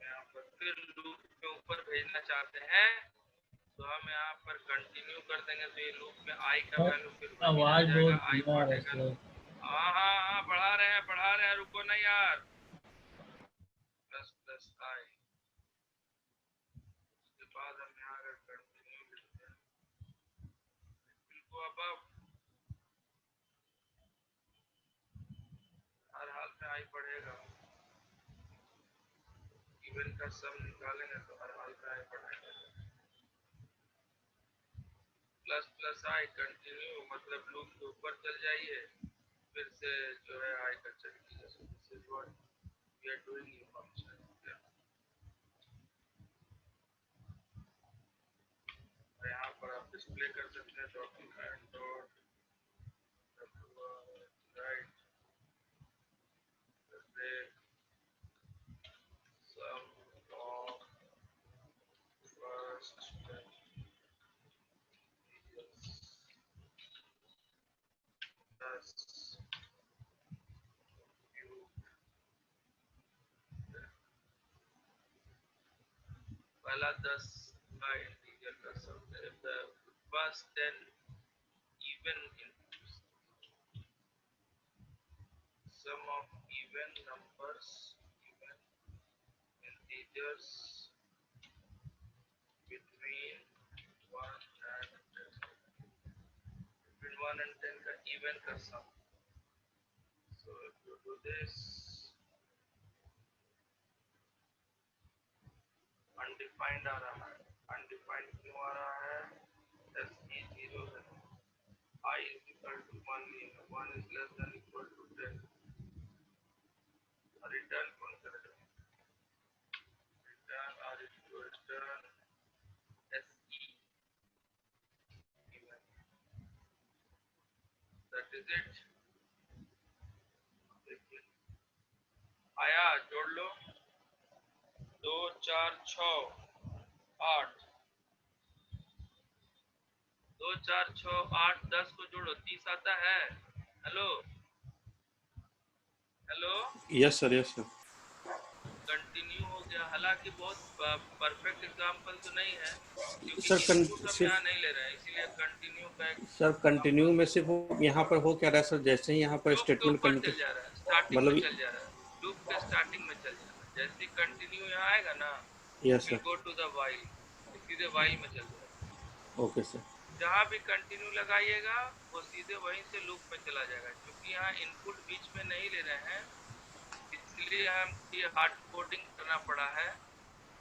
यहाँ पर फिर लूप के ऊपर भेजना चाहते हैं तो हम यहाँ पर कंटिन्यू कर देंगे। तो ये लूप में आई का वैल्यू फिर वही रह आवाज जाएगा। बहुत आई धीमा आ रहा है बढ़ेगा। सर। हाँ हाँ हाँ, बढ़ा रहे हैं, रुको ना यार। प्लस प्लस आई, उसके बाद हम यहाँ अगर कंटिन्यू लिखते हैं इनको अब हर हाल में आई बढ़ेगा। इवन का सम निकालेंगे तो हर हाल में आई बढ़ेगा। प्लस प्लस आई कंटिन्यू मतलब लूप के ऊपर चल जाइए, फिर से जो है आई का चल कीजिए। This is what we are doing in function. यहाँ पर आप डिस्प्ले कर सकते हैं document dot write break sum of first plus पहला 10 का इंटीजर का sum the first 10 even sum of even numbers even integers between 1 and 10 between 1 and 10 का even का sum. So if you do this, undefined आ रहा है. Undefined क्यों आ रहा है? SE 0 है. I is equal to 1 लिया. 1 is less than equal to 10. Return कौन करेगा? Return or it to return SE even. That is it. देखिए आया, जोड़ लो. 2 4 6 8 2 4 6 8 10 को जोड़ो 30 आता है. Hello hello yes sir yes sir. Continue हो गया. हालांकि बहुत परफेक्ट एग्जांपल तो नहीं है क्योंकि सर इनपुट हम सिर्फ यहाँ नहीं ले रहे हैं, इसीलिए कंटिन्यू का एक सर कंटिन्यू में सिर्फ यहाँ पर हो क्या रहा है सर, जैसे ही यहाँ पर लूप के स्टेटमेंट ऊपर कंटिन्यू चल जा रहा है, स्टार्टिंग मतलब में चल जा रहा है. लूप के स्टार्टिंग में चल जा रहा है. जैसे ही कंटिन्यू यहाँ आएगा ना, yes will sir. Go to the while, सीधे व्हाइल में चल जाएगा. Okay sir. जहाँ भी कंटिन्यू लगाइएगा वो सीधे वहीं से लूप में चला जाएगा. क्योंकि यहाँ इनपुट बीच में नहीं ले रहे हैं, इसलिए हम ये हार्ड कोडिंग करना पड़ा है.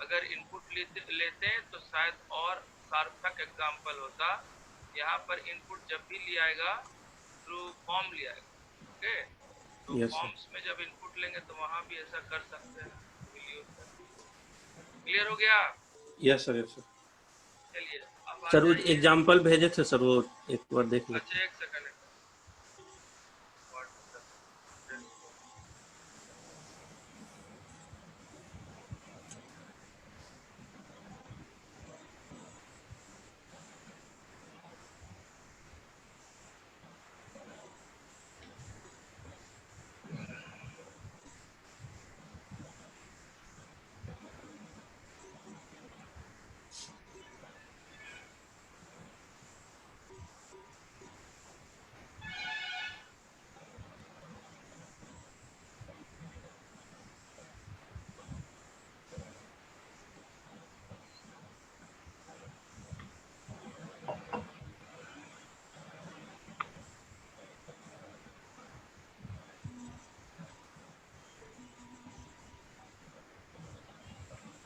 अगर इनपुट लेते हैं तो शायद और सार्थक एग्जाम्पल होता. यहाँ पर इनपुट जब भी लिया आएगा थ्रू फॉर्म लिया आएगा. ओके, तो Yes, sir. फॉर्म्स में जब इनपुट लेंगे तो वहाँ भी ऐसा कर सकते हैं. क्लियर हो गया? Yes sir yes sir. चलिए अब आ सर वो जाइए. एग्जाम्पल भेजे थे सर, वो एक बार देख लेते. अच्छा एक सेकंड.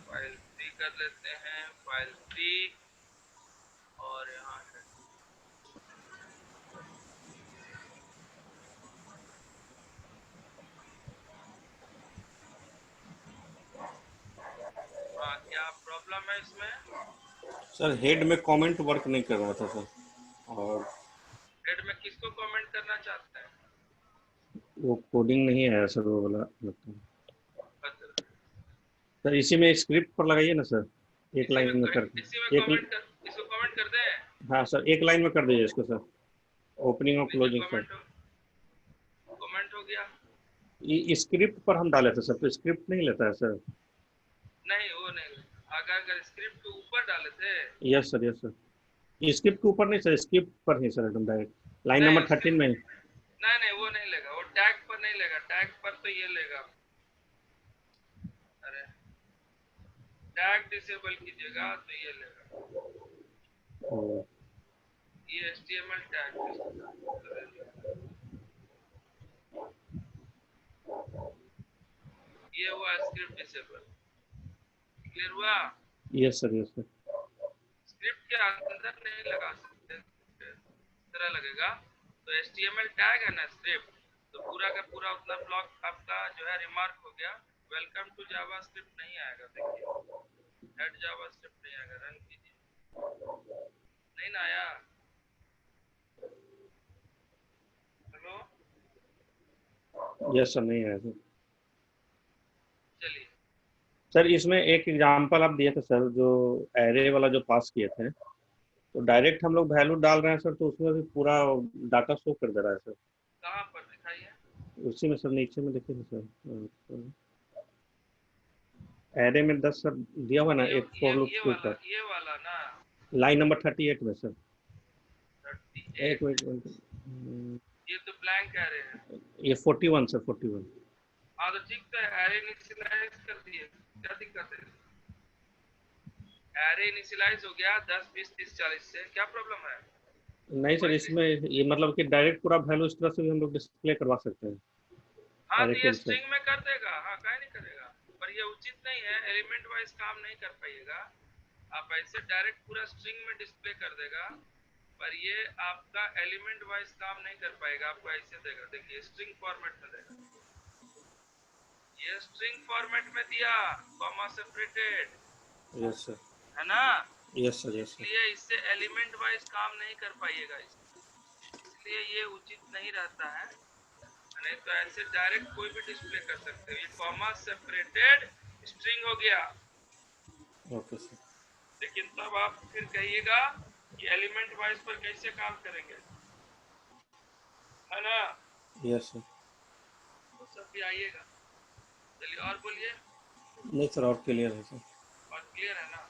फाइल 3 कर लेते हैं. फाइल 3 और यहाँ है क्या प्रॉब्लम है इसमें? सर हेड में कमेंट वर्क नहीं कर रहा था सर, और हेड में किसको कमेंट करना चाहते हैं? वो कोडिंग नहीं आया सर, वो वाला लगता है सर. इसी में स्क्रिप्ट पर लगाइए ना सर, एक लाइन में कर इसको कमेंट कर दें. हाँ सर, एक लाइन में कर दीजिए इसको सर, ओपनिंग और क्लोजिंग सर. कमेंट हो गया. ये स्क्रिप्ट पर हम डाले थे सर, तो स्क्रिप्ट नहीं लेता है सर. नहीं वो नहीं, अगर स्क्रिप्ट के ऊपर डाले थे. Yes sir yes sir. Script के ऊपर नहीं सर, स्क्रिप्ट पर ही सर, एकदम डायरेक्ट लाइन नंबर 13 में. नहीं वो नहीं लेगा, वो टैग पर नहीं लेगा. टैग पर तो ये लेगा. अरे टैग डिसेबल कीजिएगा तो ये लेगा. ये HTML टैग ये हुआ स्क्रिप्ट डिसेबल. क्लियर हुआ? Yes sir yes sir. Script के अंदर नहीं लगा सकते, तरह लगेगा. तो HTML टैग है ना स्क्रिप्ट, तो पूरा का पूरा उतना ब्लॉक आपका जो है रिमार्क हो गया. वेलकम टू जावास्क्रिप्ट नहीं आएगा. देखिए हेड जावास्क्रिप्ट नहीं आएगा. रन कीजिए. नहीं ना आया. हेलो यस सर, नहीं आया सर. चलिए सर इसमें एक एग्जांपल आप दिए थे सर, जो एरे वाला जो पास किए थे, तो डायरेक्ट हम लोग वैल्यू डाल रहे हैं सर, तो उसमें भी पूरा डाटा शो कर दे रहा है सर. कहाँ पर दिखाइए? उसी में सर, नीचे में देखिए सर. एरे में 10 सर दिया हुआ ना एक फॉर लूप के ऊपर, ये वाला ना लाइन नंबर 38 में सर। 38 एक मिनट, ये तो ब्लैंक कह रहे हैं। ये 41 सर, 41। हाँ तो ठीक है, एरे इनिशियलाइज कर दिए, क्या दिक्कत है? एरे इनिशियलाइज हो गया 10 20 30 40 से, क्या प्रॉब्लम है? नहीं सर, इसमें ये मतलब कि डायरेक्ट पूरा वैल्यू इस तरह से भी हम लोग डिस्प्ले करवा सकते हैं। हाँ एरे तो के ये inside। स्ट्रिंग में कर देगा, हाँ काहे नहीं करेगा, पर ये उचित नहीं है, एलिमेंट वाइज काम नहीं कर पाइएगा आप, ऐसे डायरेक्ट पूरा स्ट्रिंग में डिस्प्ले कर देगा, पर ये आपका एलिमेंट वाइज काम नहीं कर पाएगा, आपको ऐसे देगा, देखिए स्ट्रिंग फॉर्मेट में देगा, ये स्ट्रिंग फॉर्मेट में दिया, कॉमा सेपरेटेड, यस सर, है ना? Yes sir, yes sir. इसलिए इससे एलिमेंट वाइज काम नहीं कर पाइएगा, इसलिए ये उचित नहीं रहता है, नहीं तो ऐसे डायरेक्ट कोई भी डिस्प्ले कर सकते हो, ये कॉमा सेपरेटेड स्ट्रिंग हो गया। Okay sir. लेकिन तब आप फिर कहिएगा कि एलिमेंट वाइज पर कैसे काम करेंगे, है ना? Yes sir. वो सब भी आइएगा। चलिए और बोलिए। नहीं सर, और क्लियर है सर। और क्लियर है ना?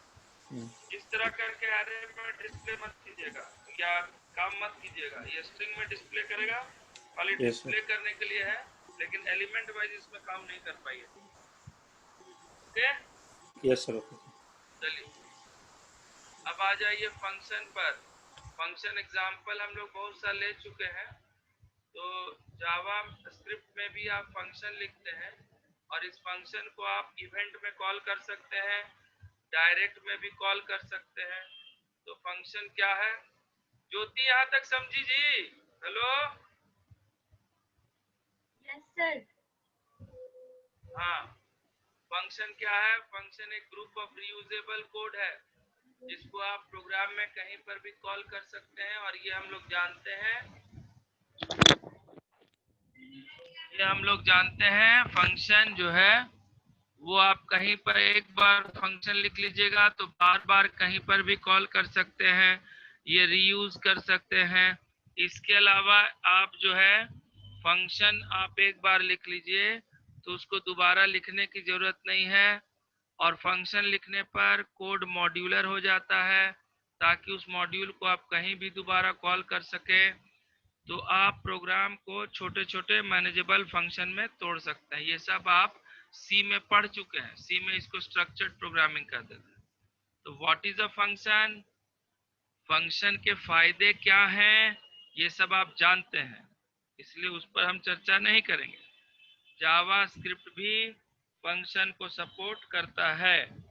इस तरह करके एरे में डिस्प्ले मत कीजिएगा या काम मत कीजिएगा, ये स्ट्रिंग में डिस्प्ले करेगा, खाली डिस्प्ले करने के लिए है, लेकिन एलिमेंट वाइज इसमें काम नहीं कर पाइए। ओके? Yes sir, okay. चलिए अब आ जाइए फंक्शन पर। फंक्शन एग्जाम्पल हम लोग बहुत सा ले चुके हैं, तो जावा स्क्रिप्ट में भी आप फंक्शन लिखते हैं और इस फंक्शन को आप इवेंट में कॉल कर सकते हैं, डायरेक्ट में भी कॉल कर सकते हैं। तो फंक्शन क्या है? ज्योति यहाँ तक समझी जी? हेलो? Yes sir. हाँ, फंक्शन क्या है? फंक्शन एक ग्रुप ऑफ रीयूजेबल कोड है जिसको आप प्रोग्राम में कहीं पर भी कॉल कर सकते हैं, और ये हम लोग जानते हैं फंक्शन जो है वो आप कहीं पर एक बार फंक्शन लिख लीजिएगा तो बार बार कहीं पर भी कॉल कर सकते हैं, ये रीयूज कर सकते हैं। इसके अलावा आप जो है फंक्शन आप एक बार लिख लीजिए तो उसको दोबारा लिखने की जरूरत नहीं है, और फंक्शन लिखने पर कोड मॉड्यूलर हो जाता है ताकि उस मॉड्यूल को आप कहीं भी दोबारा कॉल कर सके। तो आप प्रोग्राम को छोटे छोटे मैनेजेबल फंक्शन में तोड़ सकते हैं। ये सब आप सी में पढ़ चुके हैं, सी में इसको स्ट्रक्चर्ड प्रोग्रामिंग कर देते हैं। तो what is a function, function के फायदे क्या हैं, ये सब आप जानते हैं, इसलिए उस पर हम चर्चा नहीं करेंगे। जावा स्क्रिप्ट भी फंक्शन को सपोर्ट करता है।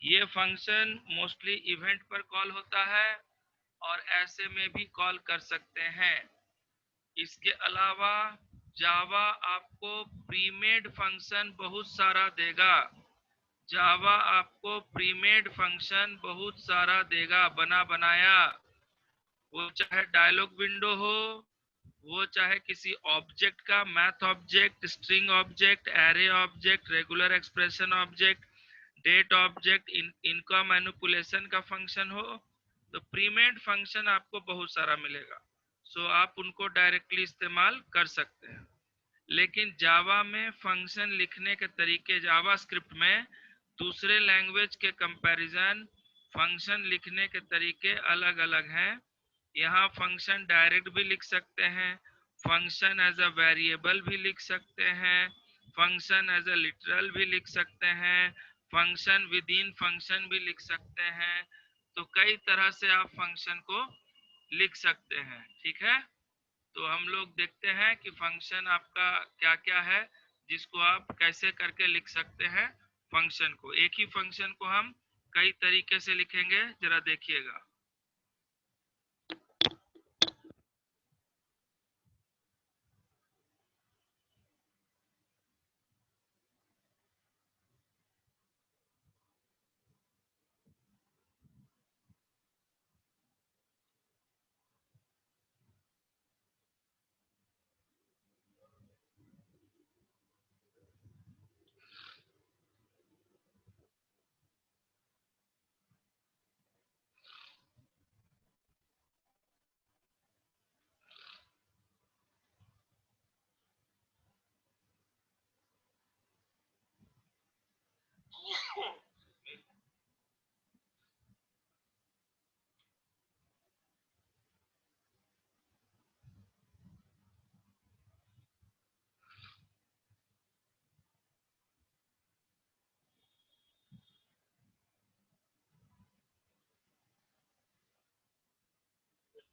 ये फंक्शन मोस्टली इवेंट पर कॉल होता है और ऐसे में भी कॉल कर सकते हैं। इसके अलावा जावा आपको प्रीमेड फंक्शन बहुत सारा देगा, जावा आपको प्रीमेड फंक्शन बहुत सारा देगा बना बनाया, वो चाहे डायलॉग विंडो हो, वो चाहे किसी ऑब्जेक्ट का math object, string object, array object, regular expression object, date object, इनका मैनिपुलेशन का फंक्शन हो, तो प्रीमेड फंक्शन आपको बहुत सारा मिलेगा, सो आप उनको डायरेक्टली इस्तेमाल कर सकते हैं। लेकिन जावा में फंक्शन लिखने के तरीके, जावा स्क्रिप्ट में दूसरे लैंग्वेज के कंपैरिजन फंक्शन लिखने के तरीके अलग अलग हैं। यहाँ फंक्शन डायरेक्ट भी लिख सकते हैं, फंक्शन एज अ वेरिएबल भी लिख सकते हैं, फंक्शन एज अ लिटरल भी लिख सकते हैं, फंक्शन विद इन फंक्शन भी लिख सकते हैं। तो कई तरह से आप फंक्शन को लिख सकते हैं, ठीक है? तो हम लोग देखते हैं कि फंक्शन आपका क्या क्या है जिसको आप कैसे करके लिख सकते हैं फंक्शन को। एक ही फंक्शन को हम कई तरीके से लिखेंगे, जरा देखिएगा।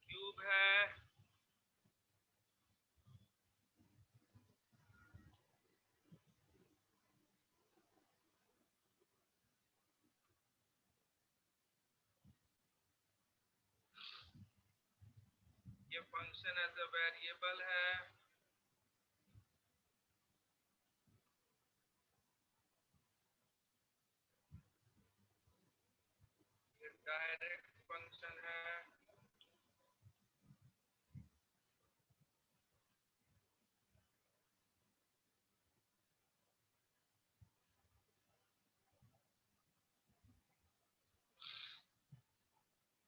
क्यूब है, ये फंक्शन एज अ वेरिएबल है, ये डायरेक्ट फंक्शन है,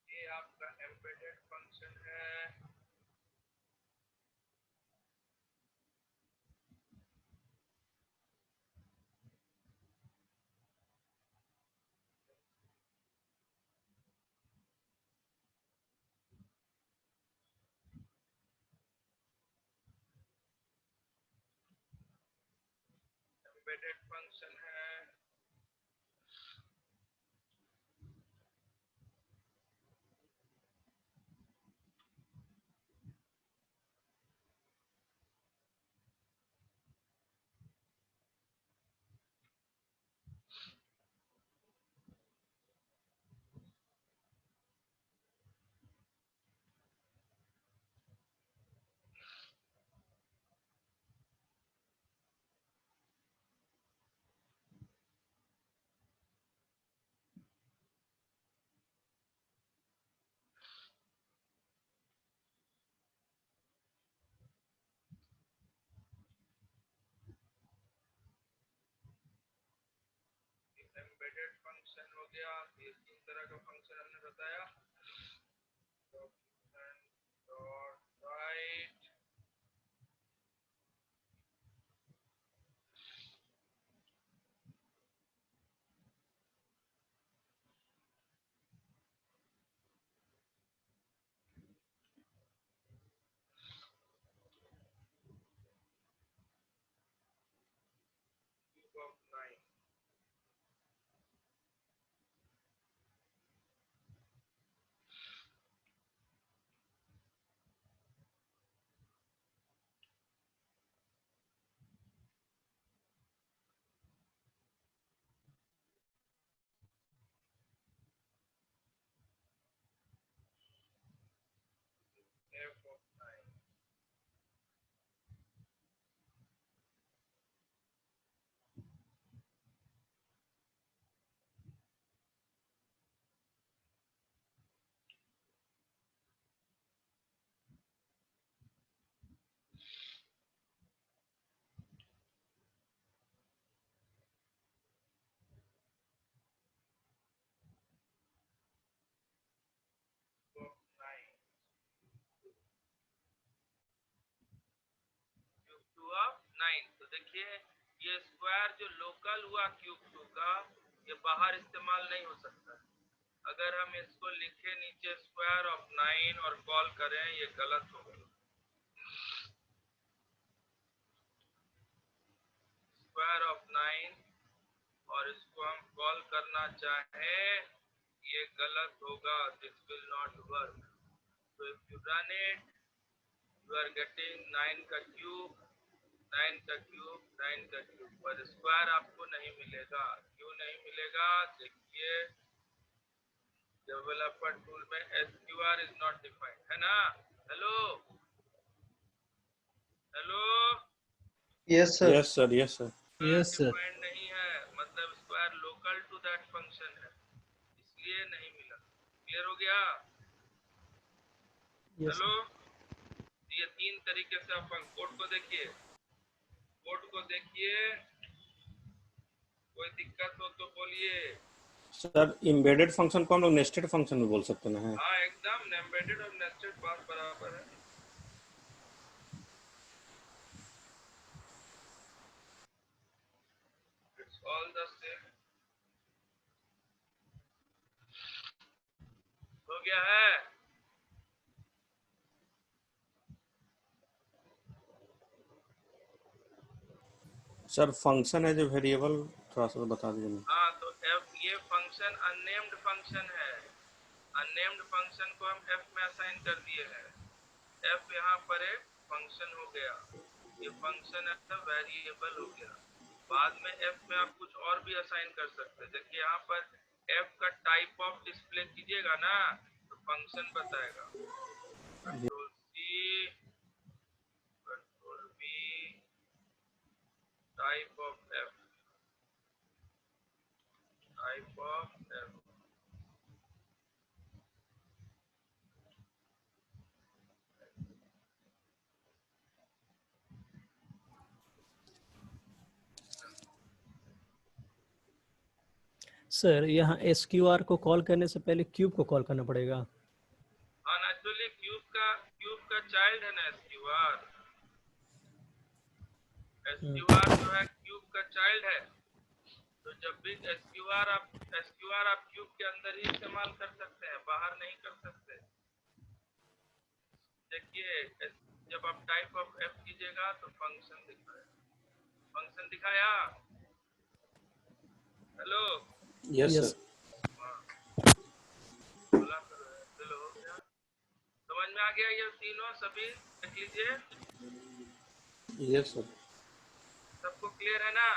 ये आपका एम्बेडेड फंक्शन है, एम्बेडेड फंक्शन है, एम्बेडेड फंक्शन हो गया। ये तीन तरह का फंक्शन हमने बताया, dot right, cube of 9, F of 9, of 9, cube 2 of 9। तो देखिए ये स्क्वायर जो लोकल हुआ क्यूब 2 का, ये बाहर इस्तेमाल नहीं हो सकता। अगर हम इसको लिखे नीचे स्क्वायर ऑफ 9 और कॉल करें, ये गलत होगा। स्क्वायर ऑफ 9 और इसको हम कॉल करना चाहें, ये गलत होगा, दिस विल नॉट वर्क। तो if you run it, you are getting 9 का क्यूब, 9 का क्यूब, 9 का क्यूब, पर स्क्वायर आपको नहीं मिलेगा। क्यों नहीं मिलेगा? देखिए डेवलपर टूल में SQR इज नॉट डिफाइंड, है ना? Hello hello, yes sir. Yes sir, yes sir. Yes sir. Defined नहीं है, मतलब square local to that function है, इसलिए नहीं मिला। क्लियर हो गया? यस हेलो, ये तीन तरीके से आप कोड को देखिए, कोड को देखिए, कोई दिक्कत हो तो बोलिए। सर एम्बेडेड फंक्शन को हम लोग नेस्टेड फंक्शन में बोल सकते हैं ना? हाँ एकदम, एम्बेडेड और नेस्टेड बात बराबर है। It's all the same. गया है? Sir function as a variable थोड़ा सा बता दीजिए। हाँ, तो f ये फंक्शन अननेम्ड फंक्शन है। अननेम्ड फंक्शन को हम f में असाइन कर दिए हैं। f यहाँ पर एक फंक्शन हो गया, ये फंक्शन वेरिएबल हो गया। बाद में f में आप कुछ और भी असाइन कर सकते हैं। देखिए यहाँ पर f का टाइप ऑफ डिस्प्ले कीजिएगा ना तो फंक्शन बताएगा। Control C, control V, type of f, type of f। Sir यहाँ SQR को कॉल करने से पहले क्यूब को कॉल करना पड़ेगा। हाँ, नेचुरली क्यूब का चाइल्ड है ना SQR। SQR जो है क्यूब का चाइल्ड है। तो जब भी SQR आप क्यूब के अंदर ही इस्तेमाल कर सकते हैं, बाहर नहीं कर सकते। देखिए जब आप टाइप ऑफ f कीजिएगा तो फंक्शन दिखाएगा। फंक्शन दिखाया? हेलो? Yes sir. बोला हेलो हो गया? समझ में आ गया ये तीनों सभी? देख लीजिए। Yes sir. सबको क्लियर है ना?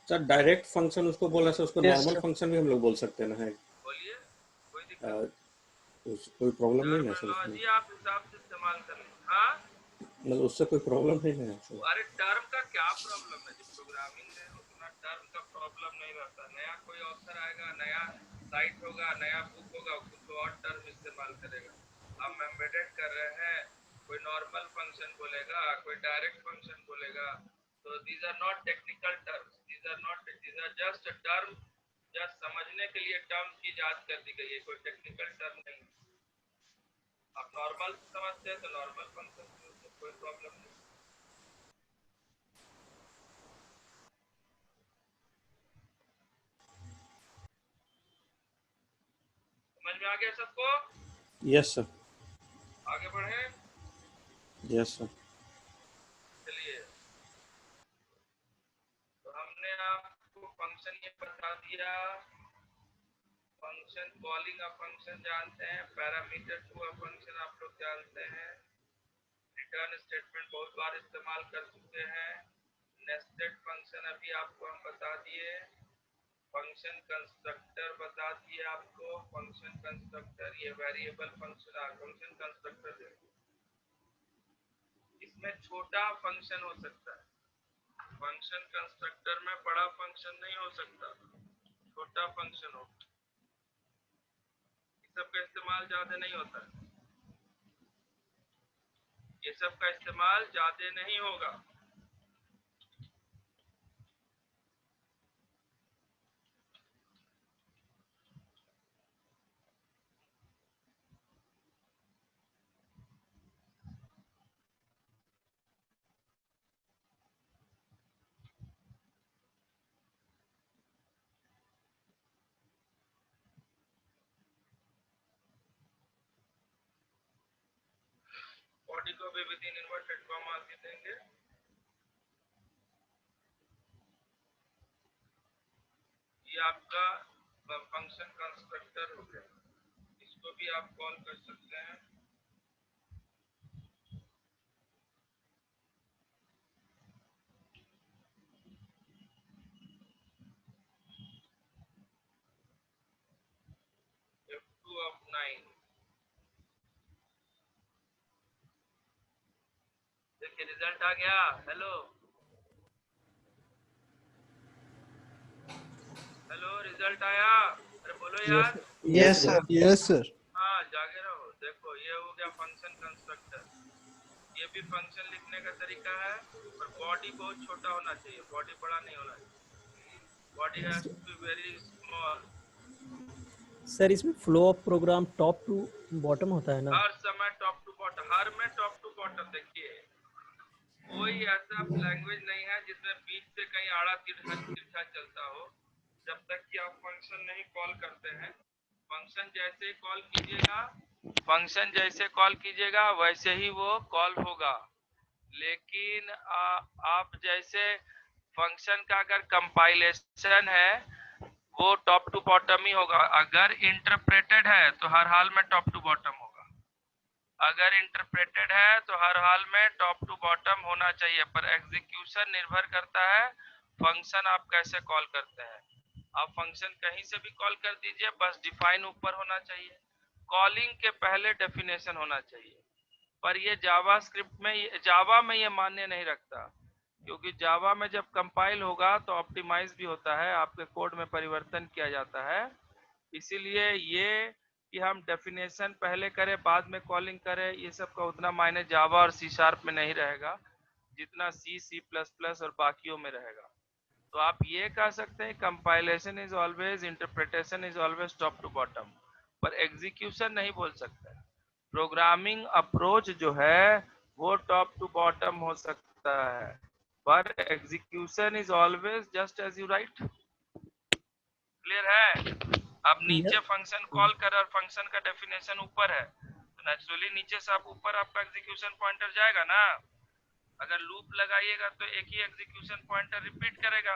सर डायरेक्ट फंक्शन उसको बोला सर, उसको Yes, नॉर्मल sir. फंक्शन भी हम लोग बोल सकते हैं ना? है बोलिए, कोई दिक्कत कोई प्रॉब्लम नहीं है सर उसमें? टर्मिनोलॉजी आप हिसाब से इस्तेमाल कर लीजिए। हाँ, मतलब उससे कोई प्रॉब्लम नहीं है सर? अरे टर्म का क्या प्रॉब्लम है? जब प्रोग्रामिंग है उतना टर्म का प्रॉब्लम नहीं रहता। नया कोई ऑथर आएगा, नया साइट होगा, नया बुक होगा, कुछ और टर्म इस्तेमाल करेगा। हम एम्बेडेड कर रहे हैं, कोई नॉर्मल फंक्शन बोलेगा, कोई डायरेक्ट फंक्शन बोलेगा। तो these are not technical terms, these are just a term, just समझने के लिए टर्म की इजाद कर दी गई है, कोई टेक्निकल टर्म नहीं। आप नॉर्मल समझते हैं तो नॉर्मल फंक्शन कोई प्रॉब्लम नहीं। समझ में आ गया सबको? Yes sir. आगे बढ़े? Yes sir. चलिए, तो हमने आपको फंक्शन ये बता दिया। फंक्शन कॉलिंग ऑफ फंक्शन जानते हैं, पैरामीटर टू अ फंक्शन आप लोग जानते हैं, रिटर्न स्टेटमेंट बहुत बार इस्तेमाल कर चुके हैं, नेस्टेड फंक्शन अभी आपको हम बता दिए, फंक्शन कंस्ट्रक्टर बता दिए आपको। फंक्शन कंस्ट्रक्टर ये वेरिएबल फंक्शन कंस्ट्रक्टर है, इसमें छोटा फंक्शन हो सकता है। फंक्शन कंस्ट्रक्टर में बड़ा फंक्शन नहीं हो सकता, छोटा फंक्शन हो। इस सब का इस्तेमाल ज्यादा नहीं होता है, ये सब का इस्तेमाल ज्यादा नहीं होगा। बॉडी को भी विद इन इन्वर्टेड कॉमा दे देंगे। ये आपका फंक्शन कंस्ट्रक्टर हो गया, इसको भी आप कॉल कर सकते हैं। F2 of 9, देखिए रिजल्ट आ गया। हेलो हेलो, रिजल्ट आया? अरे बोलो यार। Yes, sir. Yes sir. हाँ, जागे रहो। देखो ये हो गया फंक्शन कंस्ट्रक्टर। ये भी फंक्शन लिखने का तरीका है, पर बॉडी बहुत छोटा होना चाहिए, बॉडी बड़ा नहीं होना चाहिए। Body has to be very small. Sir इसमें flow of program top to bottom होता है ना? हर समय टॉप टू बॉटम, हर में टॉप टू बॉटम। देखिए कोई ऐसा लैंग्वेज नहीं है जिसमें बीच से कहीं आड़ा तिरछा चलता हो। जब तक कि आप फंक्शन नहीं कॉल करते हैं फंक्शन जैसे कॉल कीजिएगा, फंक्शन जैसे कॉल कीजिएगा वैसे ही वो कॉल होगा। लेकिन आप जैसे फंक्शन का अगर कंपाइलेशन है वो टॉप टू बॉटम ही होगा। अगर इंटरप्रेटेड है तो हर हाल में टॉप टू बॉटम होगा, अगर इंटरप्रेटेड है तो हर हाल में टॉप टू बॉटम होना चाहिए। पर एग्जीक्यूशन निर्भर करता है फंक्शन आप कैसे कॉल करते हैं। आप फंक्शन कहीं से भी कॉल कर दीजिए, बस डिफाइन ऊपर होना चाहिए, कॉलिंग के पहले डेफिनेशन होना चाहिए। पर ये जावास्क्रिप्ट में, जावा में ये मान्य नहीं रखता, क्योंकि जावा में जब कंपाइल होगा तो ऑप्टिमाइज भी होता है, आपके कोड में परिवर्तन किया जाता है। इसीलिए ये कि हम डेफिनेशन पहले करें बाद में कॉलिंग करें, ये सब का उतना मायने जावा और सी शार्प में नहीं रहेगा जितना सी, सी प्लस प्लस और बाकियों में रहेगा। तो आप ये कह सकते हैं compilation is always, interpretation is always top to bottom, पर एग्जीक्यूशन नहीं बोल सकते। प्रोग्रामिंग अप्रोच जो है वो टॉप टू बॉटम हो सकता है, पर execution is always just as you write. Clear है? अब नीचे फंक्शन कॉल कर और फंक्शन का डेफिनेशन ऊपर है, तो नेचुरली नीचे से आप ऊपर आपका एग्जीक्यूशन पॉइंटर जाएगा ना। अगर लूप लगाइएगा तो एक ही एग्जीक्यूशन पॉइंटर रिपीट करेगा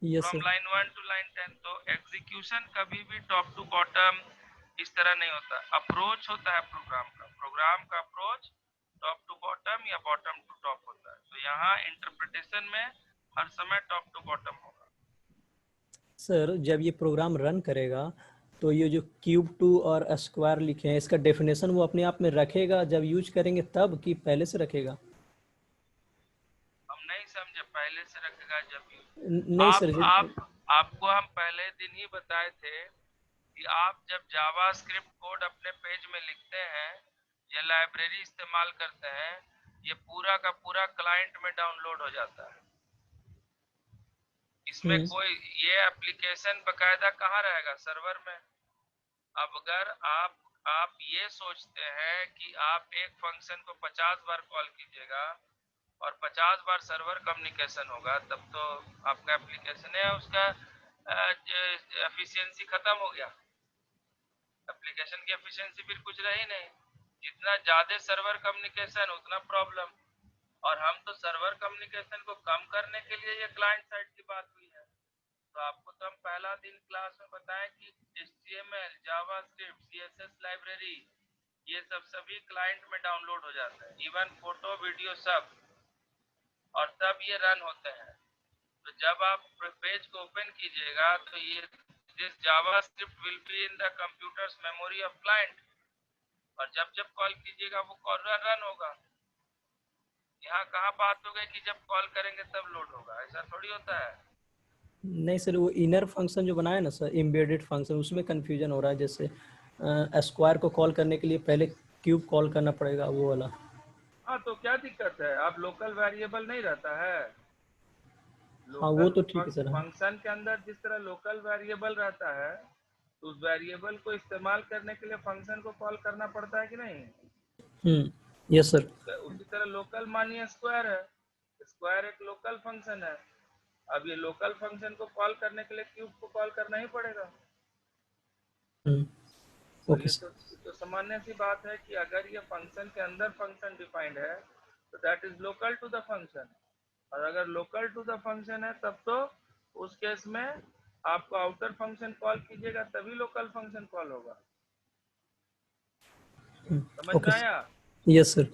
फ्रॉम लाइन 1 टू लाइन 10। तो एग्जीक्यूशन कभी भी टॉप टू बॉटम इस तरह नहीं होता, अप्रोच होता है प्रोग्राम का। प्रोग्राम का अप्रोच टॉप टू बॉटम या बॉटम टू टॉप होता है। तो यहाँ इंटरप्रिटेशन में हर समय टॉप टू बॉटम होगा। सर जब ये प्रोग्राम रन करेगा तो ये जो क्यूब टू और स्क्वायर लिखे हैं इसका डेफिनेशन वो अपने आप में रखेगा जब यूज करेंगे तब, कि पहले से रखेगा? हम नहीं समझे, पहले से रखेगा जब नहीं सर, आपको हम पहले दिन ही बताए थे कि आप जब जावास्क्रिप्ट कोड अपने पेज में लिखते हैं या लाइब्रेरी इस्तेमाल करते हैं, ये पूरा का पूरा क्लाइंट में डाउनलोड हो जाता है। इसमें कोई ये एप्लीकेशन बकायदा कहाँ रहेगा? सर्वर में। अब अगर आप ये सोचते हैं कि आप एक फंक्शन को 50 बार कॉल कीजिएगा और 50 बार सर्वर कम्युनिकेशन होगा, तब तो आपका एप्लीकेशन है उसका एफिशिएंसी खत्म हो गया, एप्लीकेशन की एफिशिएंसी फिर कुछ रही नहीं। जितना ज्यादा सर्वर कम्युनिकेशन उतना प्रॉब्लम, और हम तो सर्वर कम्युनिकेशन को कम करने के लिए ये क्लाइंट साइड की बात हुई है। तो आपको तो हम पहला दिन क्लास में बताएं कि HTML, जावास्क्रिप्ट, CSS लाइब्रेरी ये सब सभी क्लाइंट में डाउनलोड हो जाता है, इवन फोटो वीडियो सब, और तब ये रन होते हैं। तो जब आप पेज को ओपन कीजिएगा तो ये this JavaScript will be in the computers memory of client, और जब जब कॉल कीजिएगा वो कॉल रन होगा। यहाँ कहाँ बात हो गई कि जब कॉल करेंगे तब लोड होगा, ऐसा थोड़ी होता है। नहीं सर, वो इनर फंक्शन जो बनाया ना सर, एम्बेडेड फंक्शन, उसमें कंफ्यूजन हो रहा है। जैसे स्क्वायर को कॉल करने के लिए पहले क्यूब कॉल करना पड़ेगा, वो वाला। हाँ तो क्या दिक्कत है? आप लोकल वेरिएबल नहीं रहता है? हाँ वो तो ठीक है सर। फंक्शन के अंदर जिस तरह लोकल वेरिएबल रहता है तो उस वेरिएबल को इस्तेमाल करने के लिए फंक्शन को कॉल करना पड़ता है कि नहीं? Yes sir. उसी तरह लोकल मानिए स्क्वायर है, स्क्वायर एक लोकल फंक्शन है। अब ये लोकल फंक्शन को कॉल करने के लिए क्यूब को कॉल करना ही पड़ेगा। ओके तो सामान्य सी बात है कि अगर ये फंक्शन के अंदर फंक्शन डिफाइंड है तो that is local to the function, और अगर लोकल टू द फंक्शन है तब तो उस केस में आपको आउटर फंक्शन कॉल कीजिएगा तभी लोकल फंक्शन कॉल होगा। समझ में आया? Yes sir.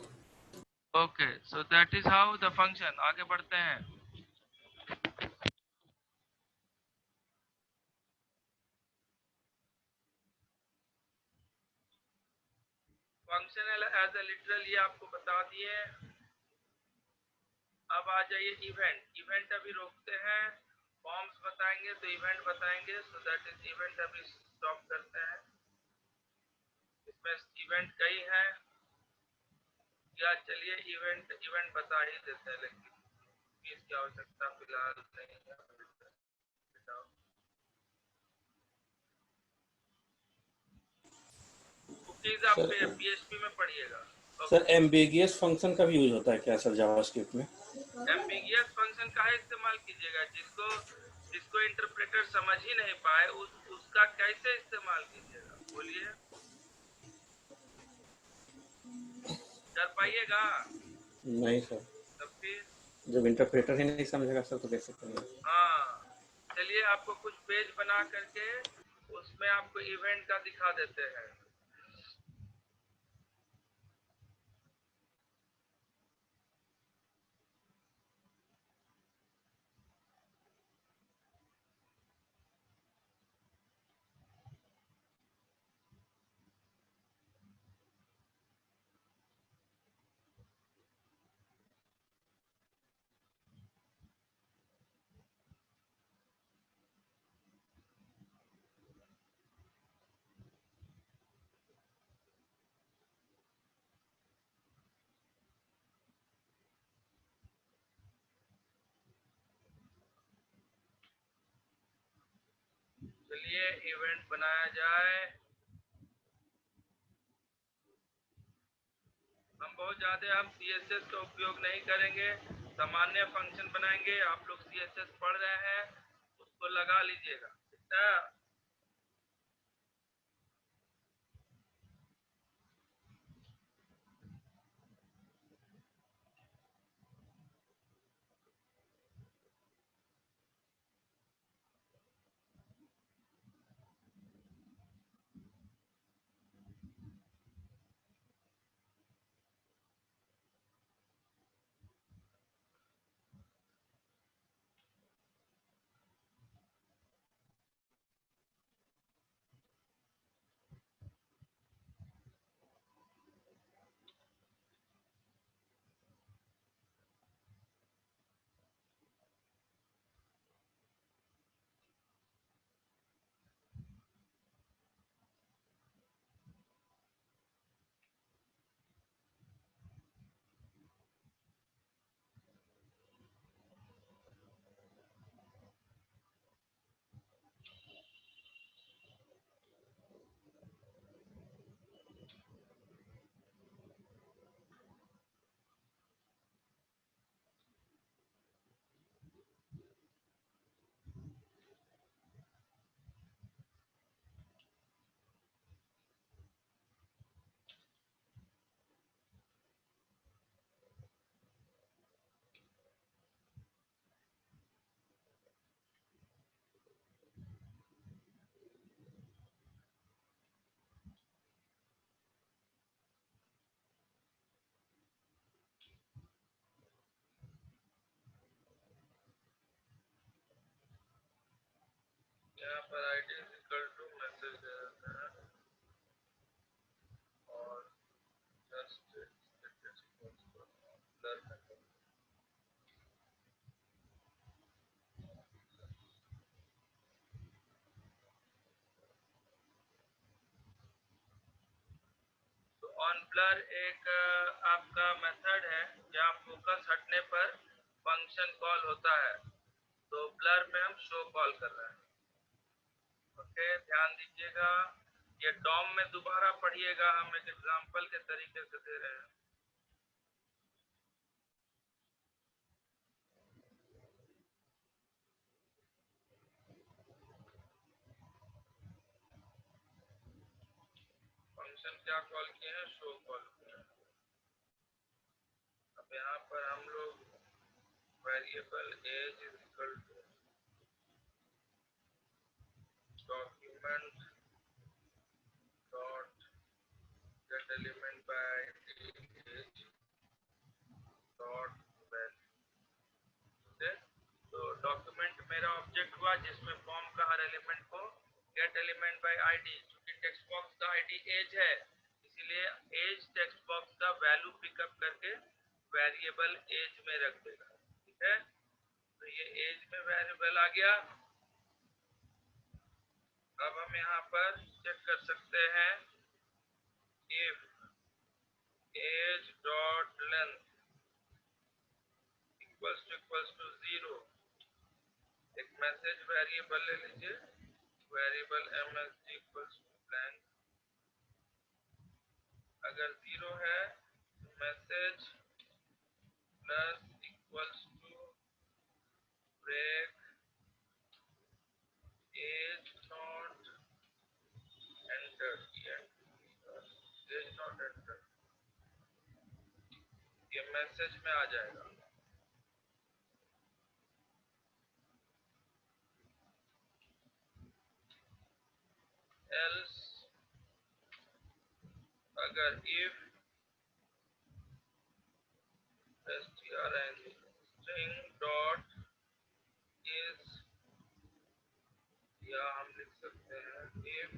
Okay, so that is how the function. आगे बढ़ते हैं। फंक्शनल एज ए लिटरल ये आपको बता दिए। अब आ जाइए इवेंट। इवेंट अभी रोकते हैं, फॉर्म्स बताएंगे तो इवेंट बताएंगे। सो दैट इज इवेंट अभी स्टॉप करते हैं। इसमें इवेंट कई हैं, या चलिए इवेंट बता ही देते हैं, लेकिन इसकी आवश्यकता फिलहाल नहीं है। कुकीज आप PHP में पढ़िएगा। सर एम्बिगियस फंक्शन का भी यूज होता है क्या सर जावास्क्रिप्ट में? एम्बिगियस फंक्शन का इस्तेमाल कीजिएगा जिसको इंटरप्रेटर समझ ही नहीं पाए, उसका उसका कैसे इस्तेमाल कीजिएगा बोलिए, कर पाइएगा? नहीं सर, तब फिर जब इंटरप्रेटर ही नहीं समझेगा सर तो कैसे करेंगे? हाँ, चलिए आपको कुछ पेज बना करके उसमें आपको इवेंट का दिखा देते हैं। चलिए इवेंट बनाया जाए। हम बहुत ज्यादा हम CSS का उपयोग नहीं करेंगे, सामान्य फंक्शन बनाएंगे। आप लोग CSS पढ़ रहे हैं, उसको लगा लीजिएगा, ठीक है? यहाँ पर ID मैसेज दे देते हैं और जस्ट तो ऑन ब्लर एक आपका मेथड है जहाँ फोकस हटने पर फंक्शन कॉल होता है। तो ब्लर में हम शो कॉल कर रहे हैं। ओके, ध्यान दीजिएगा। ये डॉम में दोबारा पढ़िएगा, हम एक एग्जांपल के तरीके से दे रहे हैं। फंक्शन क्या कॉल किए हैं? शो कॉल किए हैं। अब यहाँ पर हम लोग variable age is equal to document dot get element by age dot value. तो डॉक्यूमेंट मेरा ऑब्जेक्ट हुआ जिसमें फॉर्म का हर एलिमेंट को गेट एलिमेंट बाय आईडी, क्योंकि टेक्स्ट बॉक्स का आईडी एज है, इसीलिए एज टेक्स्ट बॉक्स का वैल्यू पिकअप करके वेरिएबल एज में रख देगा। ठीक है, तो ये एज में वेरिएबल आ गया। अब हम यहाँ पर चेक कर सकते हैं if age dot length equals to 0, एक मैसेज वेरिएबल ले लीजिए, variable msg equals to blank. अगर 0 है तो message plus equals to break age dot entered, is not entered, ये मैसेज में आ जाएगा। else अगर if string string dot is, या हम लिख सकते हैं if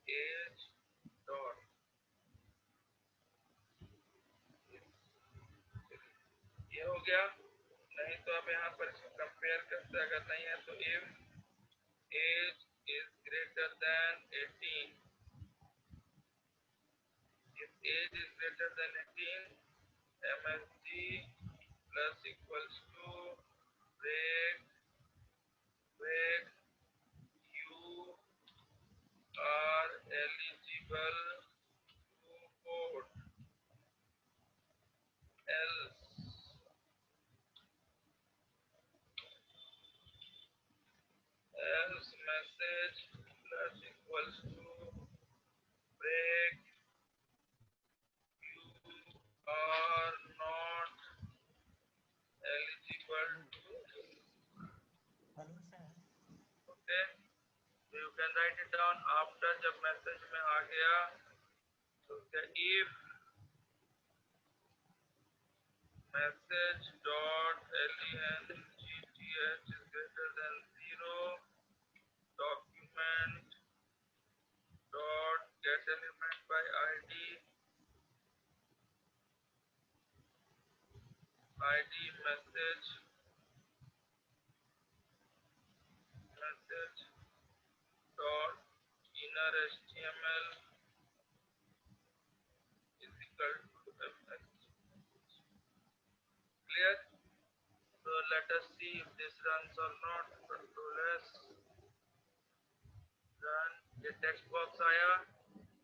age dot, ये हो गया। नहीं तो अब यहाँ पर इसको कंपेयर करते अगर नहीं है तो if age is greater than 18, if age is greater than 18, MSG plus equals to break you are eligible to vote, else message plus equals to break you are not eligible to, okay, so you can write it down after जब message में आ गया तो if message dot length is greater than 0, document dot get element by id message dot inner html is equal to msg. Clear? So let us see if this runs or not. Control S, run। ये text box आया,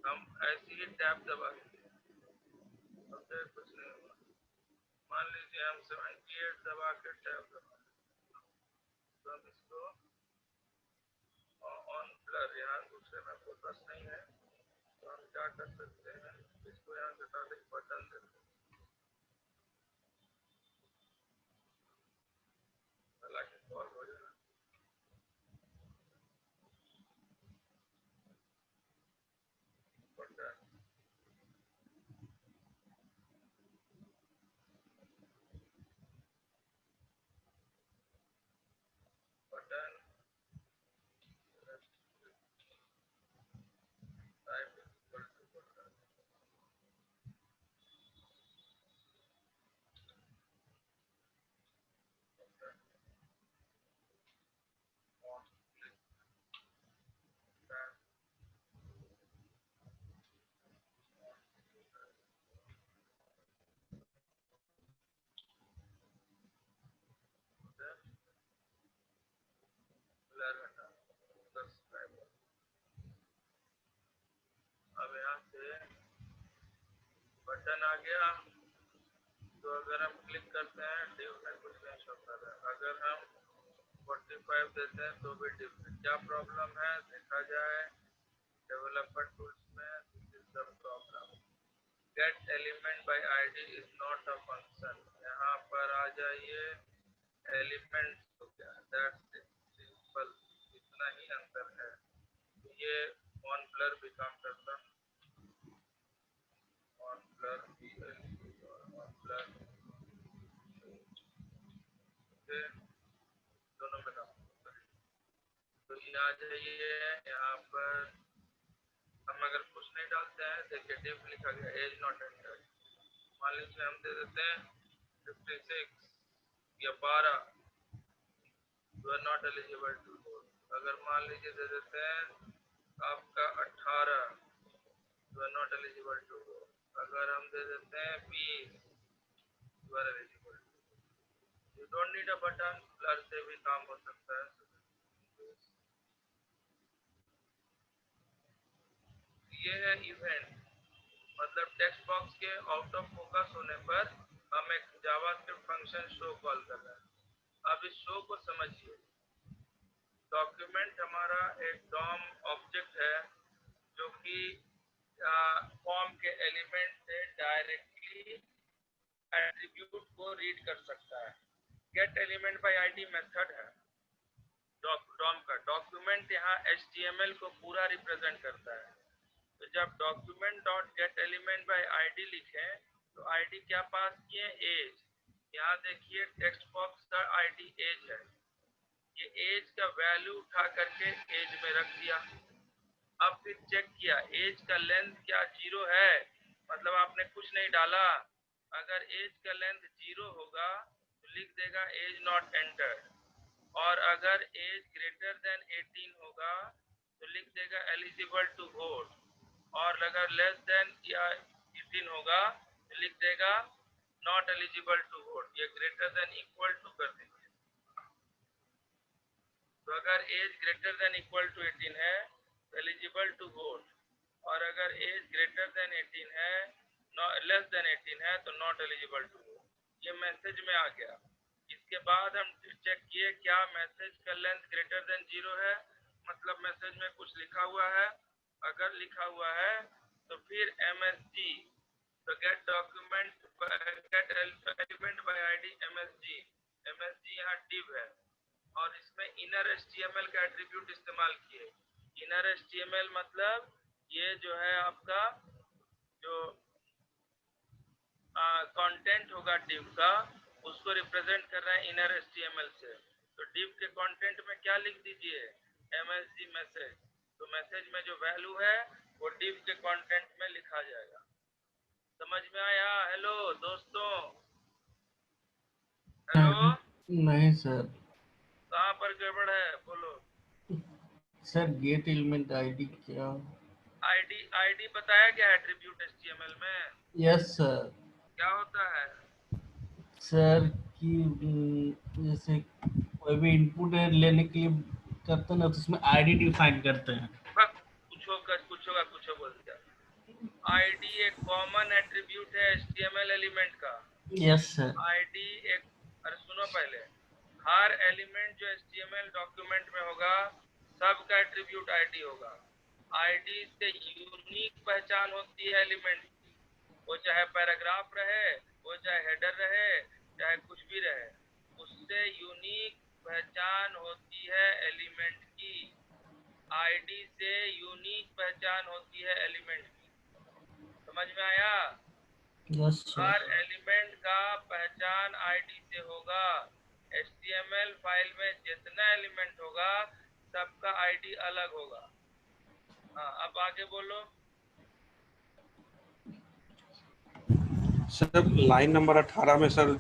हम ऐसे ही tab दबा देंगे, कुछ नहीं हुआ। मान लीजिए हम 78 दबा के टैब दबा, तो हम इसको ऑन ब्लर, यहाँ दूसरे में फोकस नहीं है तो हम क्या कर सकते हैं, इसको यहाँ से हटा दें, बटन दे दें, हालांकि सॉल्व हो जाएगा। Button button type equal to button, on click back, blur हटा, सब्सक्राइबर। अब यहाँ से बटन आ गया, तो अगर हम क्लिक करते हैं डिव में कुछ नहीं शो कर रहा है, अगर हम 45 देते हैं तो भी डिव में क्या प्रॉब्लम है देखा जाए। डेवलपर टूल्स में this is the problem, gate element by ID is not a function. यहाँ पर आ जाइए, एलिमेंट तो क्या, दैट्स सिंपल, इतना ही अंतर है। ये ऑन ब्लर भी काम करता, ऑन ब्लर भी ऑन ब्लर दोनों में काम। तो ये आ जाइए, यहाँ पर हम अगर कुछ नहीं डालते हैं, देखिए डिव लिखा गया, एज नॉट एंटर्ड। मान लीजिए हम दे देते हैं 56 या 12, you are not eligible to vote. अगर मान लीजिए दे देते हैं आपका 18, you are not eligible to vote. अगर हम दे देते हैं 20, you are eligible. You don't need a button, blur से भी काम हो सकता है। ये है इवेंट, मतलब टेक्स्ट बॉक्स के आउट ऑफ फोकस होने पर हम एक जावास्क्रिप्ट फंक्शन शो कॉल कर रहे हैं। अब इस शो को समझिए, एक डॉम ऑब्जेक्ट है जो कि फॉर्म के एलिमेंट से डायरेक्टली एट्रीब्यूट को रीड कर सकता है। Gate element by ID method है डॉम का। डॉक्यूमेंट यहाँ HTML को पूरा रिप्रेजेंट करता है। तो जब document dot get element by ID लिखें तो आईडी क्या पास किए, एज। यहाँ देखिए टेक्स्ट बॉक्स का आईडी एज है, ये एज का वैल्यू उठा करके एज में रख दिया। अब फिर चेक किया एज का लेंथ क्या 0 है, मतलब आपने कुछ नहीं डाला। अगर एज का लेंथ 0 होगा तो लिख देगा एज नॉट एंटर्ड, और अगर एज ग्रेटर देन 18 होगा तो लिख देगा एलिजिबल टू वोट, और अगर लेस देन या 18 होगा तो लिख देगा नॉट एलिजिबल टू वोट। ये ग्रेटर देन इक्वल टू कर दीजिए। तो अगर age greater than equal to 18 है तो एलिजिबल टू वोट, और अगर एज ग्रेटर देन 18 है, लेस देन 18 है तो नॉट एलिजिबल टू वोट। ये मैसेज में आ गया। इसके बाद हम चेक किए क्या मैसेज का लेंथ ग्रेटर देन 0 है, मतलब मैसेज में कुछ लिखा हुआ है। अगर लिखा हुआ है तो फिर MSG, तो gate document gate element by ID MSG यहाँ div है, और इसमें इनर HTML का एट्रीब्यूट इस्तेमाल किए। इनर HTML मतलब ये जो है आपका जो कंटेंट होगा div का, उसको रिप्रेजेंट कर रहा है इनर HTML से। तो div के कंटेंट में क्या लिख दीजिए, MSG मैसेज। तो मैसेज में जो वैल्यू है वो div के कंटेंट में लिखा जाएगा। समझ में आया? हेलो दोस्तों, हेलो। नहीं सर। कहाँ पर गड़बड़ है बोलो। सर गेट एलिमेंट आईडी क्या? आईडी बताया क्या एट्रीब्यूट HTML में? Yes sir. क्या होता है सर कि जैसे कोई भी इनपुट लेने के लिए करते हैं ना, तो उसमें आईडी डिफाइन करते हैं। कुछ बोल दिया। आईडी एक कॉमन एट्रीब्यूट है HTML एलिमेंट का। Yes sir. आईडी एक, अरे सुनो पहले, हर एलिमेंट जो HTML डॉक्यूमेंट में होगा सबका एट्रीब्यूट आईडी होगा। आईडी से यूनिक पहचान होती है एलिमेंट की, वो चाहे पैराग्राफ रहे, वो चाहे हेडर रहे, चाहे कुछ भी रहे, उससे यूनिक पहचान होती है एलिमेंट की। आईडी से यूनिक पहचान होती है एलिमेंट की। समझ में आया? Yes sir. हर एलिमेंट का पहचान आईडी से होगा। HTML फाइल में जितना एलिमेंट होगा सबका आईडी अलग होगा। हाँ, अब आगे बोलो। सर लाइन नंबर 18 में सर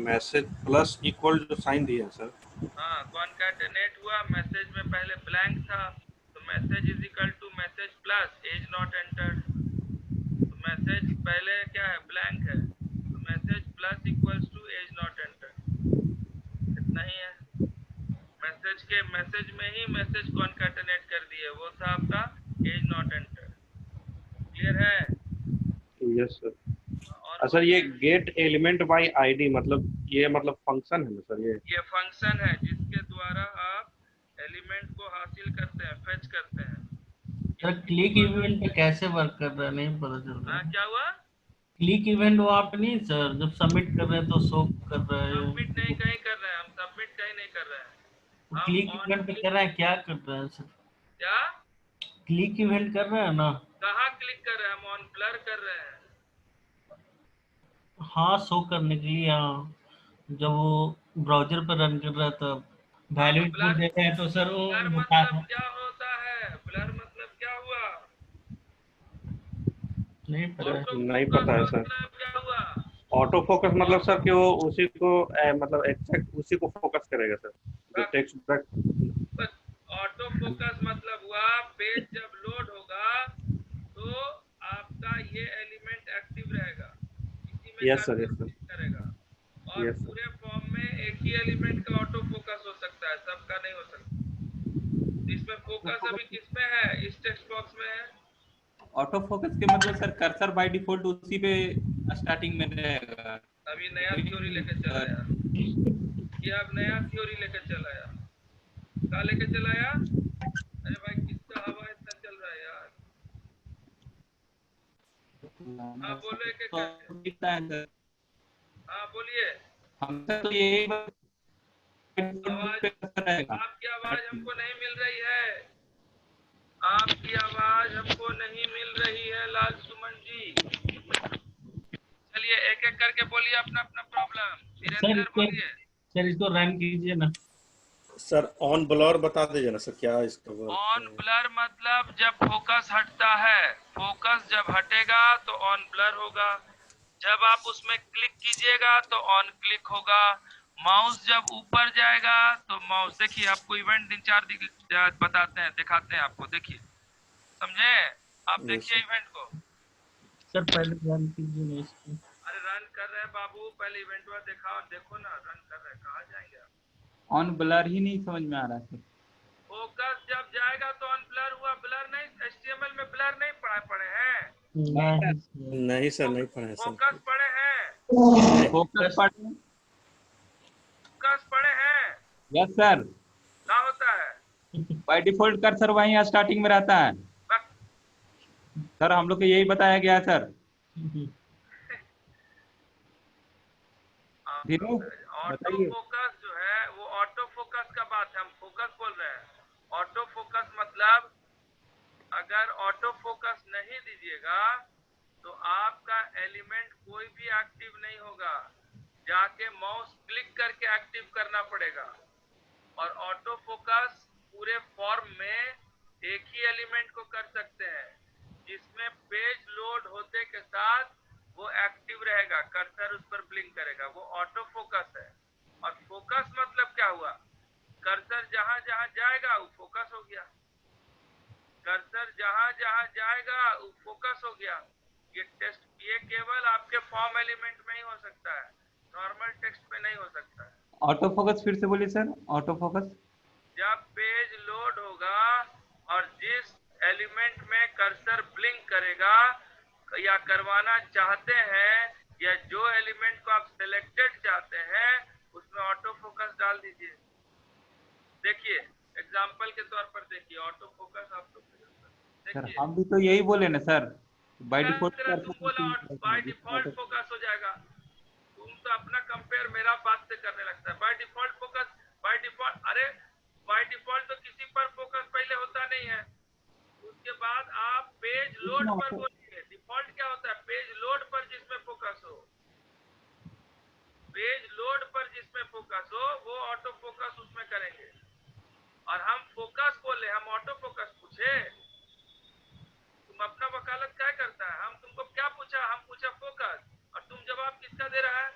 मैसेज प्लस इक्वल जो साइन दिया है सर। हाँ, कॉन्कैटेनेट हुआ। मैसेज में पहले ब्लैंक था तो message is equal to message plus age not entered. तो मैसेज पहले क्या है, ब्लैंक है, तो message plus equals to age not entered. इतना ही है। मैसेज में ही मैसेज कॉन्कैटेनेट कर दिए, वो था आपका एज नॉट एंटर्ड। क्लियर है? Yes sir. सर ये गेट एलिमेंट बाय आईडी मतलब ये मतलब फंक्शन है ना सर? ये फंक्शन है जिसके द्वारा आप एलिमेंट को हासिल करते हैं, फेच करते हैं। सर क्लिक इवेंट पे कैसे वर्क कर रहा है नहीं पता चल रहा। हाँ, क्या हुआ? क्लिक इवेंट वो आप नहीं सर, जब सबमिट कर रहे हैं तो शो कर रहा है। सबमिट नहीं कहीं कर रहे हैं हम, सबमिट कहीं नहीं कर रहे हैं। क्लिक इवेंट पे कर रहे हैं, क्या कर रहे हैं सर? क्या क्लिक इवेंट कर रहे हैं ना? कहाँ क्लिक कर रहे हैं हम? ऑन ब्लर कर रहे हैं। हाँ, शो करने के लिए। हाँ, जब वो ब्राउजर पर रन कर रहा था वैल्यू इनपुट देता है तो सर वो ब्लर बता मतलब क्या होता है? ब्लर मतलब क्या हुआ? नहीं पता। नहीं पता है सर। क्या हुआ? ऑटो फोकस मतलब सर कि वो उसी को मतलब एग्जैक्ट उसी को फोकस करेगा सर, जो टेक्स्ट बैक। ऑटो फोकस मतलब हुआ पेज जब लोड होगा तो आपका ये एलिमेंट एक्टिव रहेगा, इसी में यस सर, यस सर करेगा। और पूरे फॉर्म में एक ही एलिमेंट का ऑटो फोकस हो सकता है, सबका नहीं हो सकता। इसमें फोकस अभी किसमें है? इस टेक्स्ट बॉक्स में है। ऑटो फोकस के मतलब सर कर्सर बाय डिफॉल्ट उसी पे स्टार्टिंग में रहेगा। अभी नया थ्योरी लेकर चला आया, ये अब नया थ्योरी लेकर चला आया। क्या लेकर चला आया? अरे हाँ बोलो एक एक तो करके। दिखता है सर। हाँ बोलिए। हमसे तो यही आवाज, रहेगा। आपकी आवाज हमको नहीं मिल रही है, आपकी आवाज हमको नहीं मिल रही है लाल सुमन जी। चलिए एक एक करके बोलिए अपना अपना प्रॉब्लम। सर वीरेंद्र बोलिए। इसको रन कीजिए ना। सर ऑन ब्लर बता दीजिए ना सर, क्या इसका ऑन ब्लर मतलब जब फोकस हटता है, फोकस जब हटेगा तो ऑन ब्लर होगा। जब आप उसमें क्लिक कीजिएगा तो ऑन क्लिक होगा। माउस जब ऊपर जाएगा तो माउस, देखिए आपको इवेंट दिन 4 बताते हैं, दिखाते हैं आपको, देखिए समझे? आप देखिए इवेंट को। सर पहले रन कीजिए ना इसको। अरे रन कर रहे हैं बाबू, पहले इवेंट में दिखाओ, देखो ना रन कर रहे हैं, कहाँ जाएंगे आप? ऑन ब्लर ही नहीं समझ में आ रहा सर। फोकस जब जाएगा तो ऑन ब्लर हुआ। ब्लर नहीं, HTML में ब्लर नहीं पढ़े हैं? नहीं सर, नहीं पढ़े सर। फोकस पढ़े हैं? फोकस पढ़े, फोकस पढ़े हैं? Yes sir. क्या होता है? बाय डिफॉल्ट कर्सर वहीं स्टार्टिंग में रहता है सर, हम लोग को यही बताया गया है सर। धीरू ऑटो बताइए। फोकस जो है वो ऑटो फोकस का बात है, हम फोकस बोल रहे हैं। ऑटो फोकस मतलब अगर ऑटो फोकस नहीं दीजिएगा तो आपका एलिमेंट कोई भी एक्टिव नहीं होगा, जाके माउस क्लिक करके एक्टिव करना पड़ेगा। और ऑटो फोकस पूरे फॉर्म में एक ही एलिमेंट को कर सकते हैं, जिसमें पेज लोड होते के साथ वो एक्टिव रहेगा, कर्सर उस पर ब्लिंक करेगा, वो ऑटो फोकस है। और फोकस मतलब क्या हुआ? कर्सर जहां जहां जाएगा वो फोकस हो गया, कर्सर जहां जहां जाएगा वो फोकस हो गया। ये केवल आपके फॉर्म एलिमेंट में ही हो सकता है, नॉर्मल टेक्स्ट में नहीं हो सकता है। ऑटो फोकस फिर से बोलिए सर। ऑटो फोकस जब पेज लोड होगा और जिस एलिमेंट में कर्सर ब्लिंक करेगा या करवाना चाहते हैं, या जो एलिमेंट को आप सिलेक्टेड चाहते हैं उसमें ऑटो फोकस डाल दीजिए। देखिए एग्जांपल के तौर पर देखिए ऑटो फोकस आप लोग सर, हम भी तो यही बोले ना सर, बाय डिफॉल्ट तुम बोला बाय डिफॉल्ट फोकस हो जाएगा। तुम तो अपना कंपेयर मेरा बात से करने लगता है। By default focus, by default, अरे बाय डिफॉल्ट तो किसी पर फोकस पहले होता नहीं है, उसके बाद आप पेज लोड पर बोलिए। डिफॉल्ट क्या होता है? पेज लोड पर जिसमें फोकस हो, पेज लोड पर जिसमें फोकस हो वो ऑटो फोकस उसमें करेंगे। और हम फोकस बोले, हम ऑटो फोकस पूछे? तुम अपना वकालत क्या करता है? हम तुमको क्या पूछा? हम पूछा फोकस, और तुम जवाब किसका दे रहा है?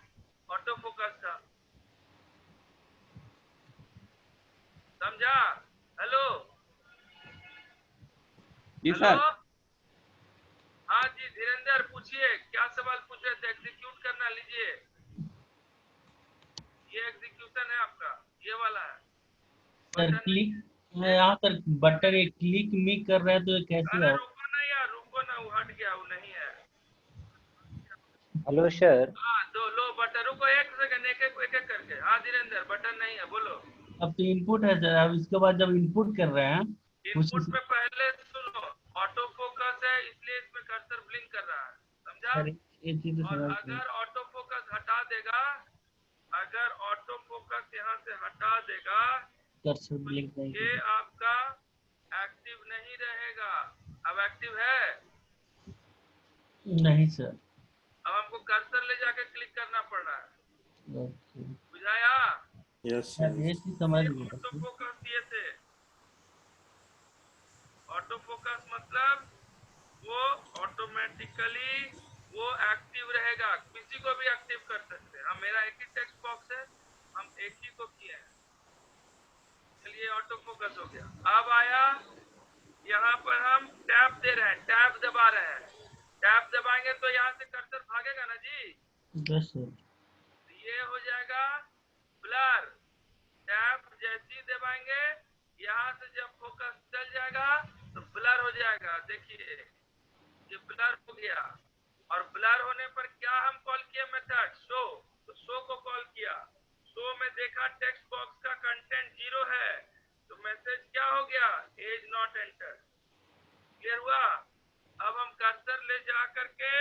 ऑटो फोकस का। समझा? हेलो जी हेलो। सर। हाँ जी धीरेन्द्र पूछिए, क्या सवाल पूछ रहे थे? एग्जीक्यूट करना, लीजिए ये एग्जीक्यूशन है आपका, ये वाला है। सर क्लिक, यहाँ पर बटन एक क्लिक मी कर रहा है तो ये कैसे अरे हो? रुको ना यार, रुको ना, वो हट गया, वो नहीं है। Hello sir. हाँ दो लो बटन, रुको एक सेकंड, एक एक करके। हाँ धीरेन्द्र बटन नहीं है, बोलो। अब तो इनपुट है सर, अब इसके बाद जब इनपुट कर रहे हैं इनपुट में पहले सुनो, ऑटो फोकस है इसलिए इसमें कर्सर ब्लिंक कर रहा है, समझा? सर एक चीज और समझ अगर ऑटो फोकस हटा देगा, अगर ऑटो फोकस यहाँ से हटा देगा कर्सर ब्लिंक नहीं ये आपका एक्टिव नहीं रहेगा। अब एक्टिव है? नहीं सर। अब हमको कर्सर ले जाके क्लिक करना पड़ रहा है, ओके बुझाया? यस ये चीज समझ गया। ऑटो फोकस दिए थे। ऑटो फोकस मतलब वो ऑटोमेटिकली वो एक्टिव रहेगा, किसी को भी एक्टिव कर सकते हैं। हम, मेरा एक ही टेक्स्ट बॉक्स है, हम एक ही को किए हैं। चलिए ऑटो फोकस हो गया। अब आया यहाँ पर हम टैब दे रहे हैं, टैब दबा रहे हैं। टैब दबाएंगे तो यहाँ से कर्सर भागेगा ना जी, यस सर। ये हो जाएगा ब्लर। टैब जैसे ही दबाएंगे यहाँ से जब फोकस चल जाएगा तो ब्लर हो जाएगा। देखिए ये ब्लर हो गया, और ब्लर होने पर क्या हम कॉल किए? Method show. तो शो को कॉल किया, शो में देखा टेक्स्ट बॉक्स का कंटेंट 0 है, तो मैसेज क्या हो गया? As not enter. क्लियर हुआ? अब हम कर्सर ले जा करके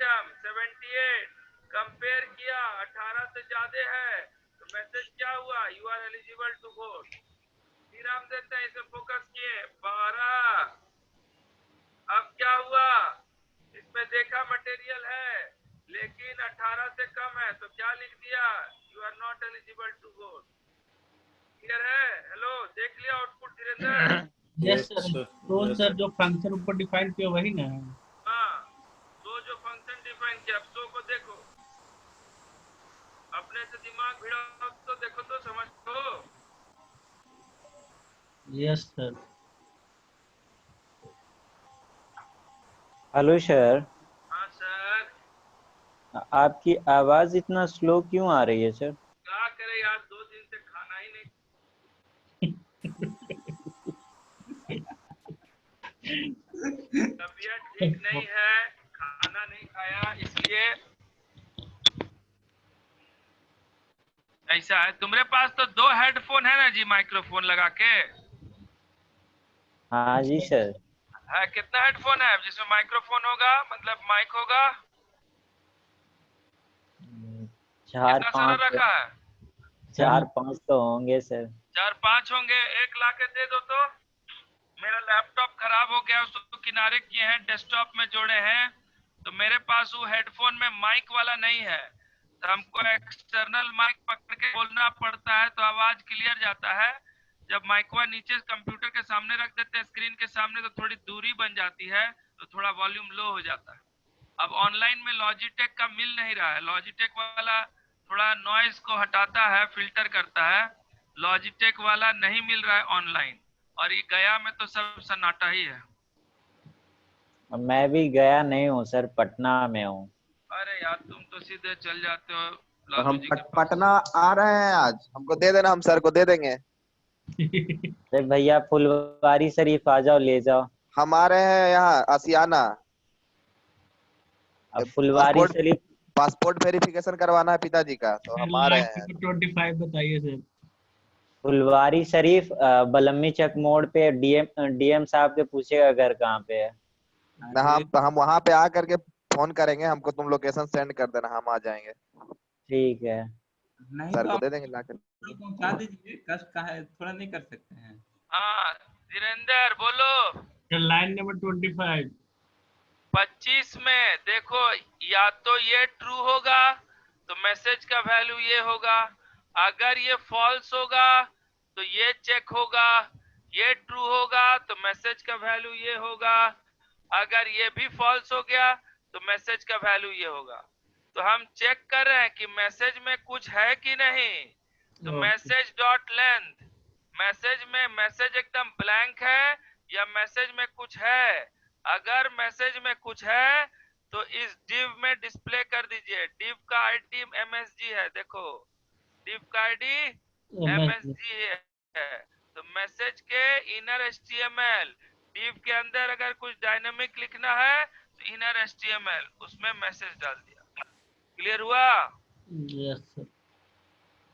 आइटम 78 कंपेयर किया 18 से ज्यादा है तो मैसेज क्या हुआ, you are eligible to vote. श्रीराम देते हैं, इसे फोकस किए 12। अब क्या हुआ, इसमें देखा मटेरियल है लेकिन 18 से कम है तो क्या लिख दिया, you are not eligible to vote. Clear है? हेलो, देख लिया आउटपुट धीरेन्द्र? Yes sir. तो सर जो फंक्शन ऊपर डिफाइन किया वही ना है? हाँ, तो जो फंक्शन डिफाइन किया, अब शो को देखो, अपने से दिमाग भिड़ाओ तो देखो तो समझ लो। Yes sir. हेलो सर, हाँ सर। आपकी आवाज इतना स्लो क्यों आ रही है सर? क्या करे यार, 2 दिन से खाना ही नहीं। तबीयत ठीक नहीं है, खाना नहीं खाया, इसलिए ऐसा है। तुम्हारे पास तो 2 हेडफोन है ना जी, माइक्रोफोन लगा के? हाँ जी सर। है, कितना हेडफोन है जिसमें माइक्रोफोन होगा, मतलब माइक होगा? 4-5 कितना सारा रखा है? 4-5 तो होंगे सर। 4-5 होंगे। एक लाके दे दो तो। मेरा लैपटॉप खराब हो गया, उसको किनारे किए हैं, डेस्कटॉप में जोड़े हैं, तो मेरे पास वो हेडफोन में माइक वाला नहीं है, तो हमको एक्सटर्नल माइक पकड़ के बोलना पड़ता है तो आवाज क्लियर जाता है। जब माइकवा नीचे कंप्यूटर के सामने रख देते हैं, स्क्रीन के सामने, तो थोड़ी दूरी बन जाती है तो थोड़ा वॉल्यूम लो हो जाता है। अब ऑनलाइन में लॉजिटेक का मिल नहीं रहा है, लॉजिटेक वाला थोड़ा नॉइज को हटाता है, फिल्टर करता है, लॉजिटेक वाला नहीं मिल रहा है ऑनलाइन, और ये गया में तो सब सन्नाटा ही है। मैं भी गया नहीं हूँ सर, पटना में हूँ। अरे यार, तुम तो सीधे चल जाते हो तो लालू हम जी के पास। पटना आ रहे हैं आज, हमको दे देना, हम सर को दे देंगे। अरे भैया फुलवारी शरीफ आ जाओ, ले जाओ। हम आ रहे हैं यहाँ आसियाना। अब फुलवारी शरीफ पासपोर्ट वेरिफिकेशन करवाना है पिताजी का, तो हम आ रहे हैं। 25 बताइए सर। फुलवारी शरीफ बलम्मी चक मोड़ पे डीएम साहब के पूछेगा घर कहाँ पे है। हम वहाँ पे आ करके फोन करेंगे, हमको तुम लोकेशन सेंड कर देना, हम आ जाएंगे। ठीक है। नहीं सर तो को दे देंगे लाकर। पहुंचा दीजिए, कष्ट का है, थोड़ा नहीं कर सकते हैं? हाँ धीरेन्द्र बोलो। Line number 25। 25 में देखो, या तो ये ट्रू होगा तो मैसेज का वैल्यू ये होगा, अगर ये फॉल्स होगा तो ये चेक होगा, ये ट्रू होगा तो मैसेज का वैल्यू ये होगा, अगर ये भी फॉल्स हो गया तो मैसेज का वैल्यू ये होगा। तो हम चेक कर रहे हैं कि मैसेज में कुछ है कि नहीं। तो मैसेज डॉट लेंथ, मैसेज में मैसेज एकदम ब्लैंक है या मैसेज में कुछ है। अगर मैसेज में कुछ है तो इस div में डिस्प्ले कर दीजिए। div का आईडी msg है, देखो div का आईडी msg है। तो मैसेज के इनर html, div के अंदर अगर कुछ डायनामिक लिखना है तो इनर html, उसमें मैसेज डाल दिया। क्लियर हुआ? Yes sir.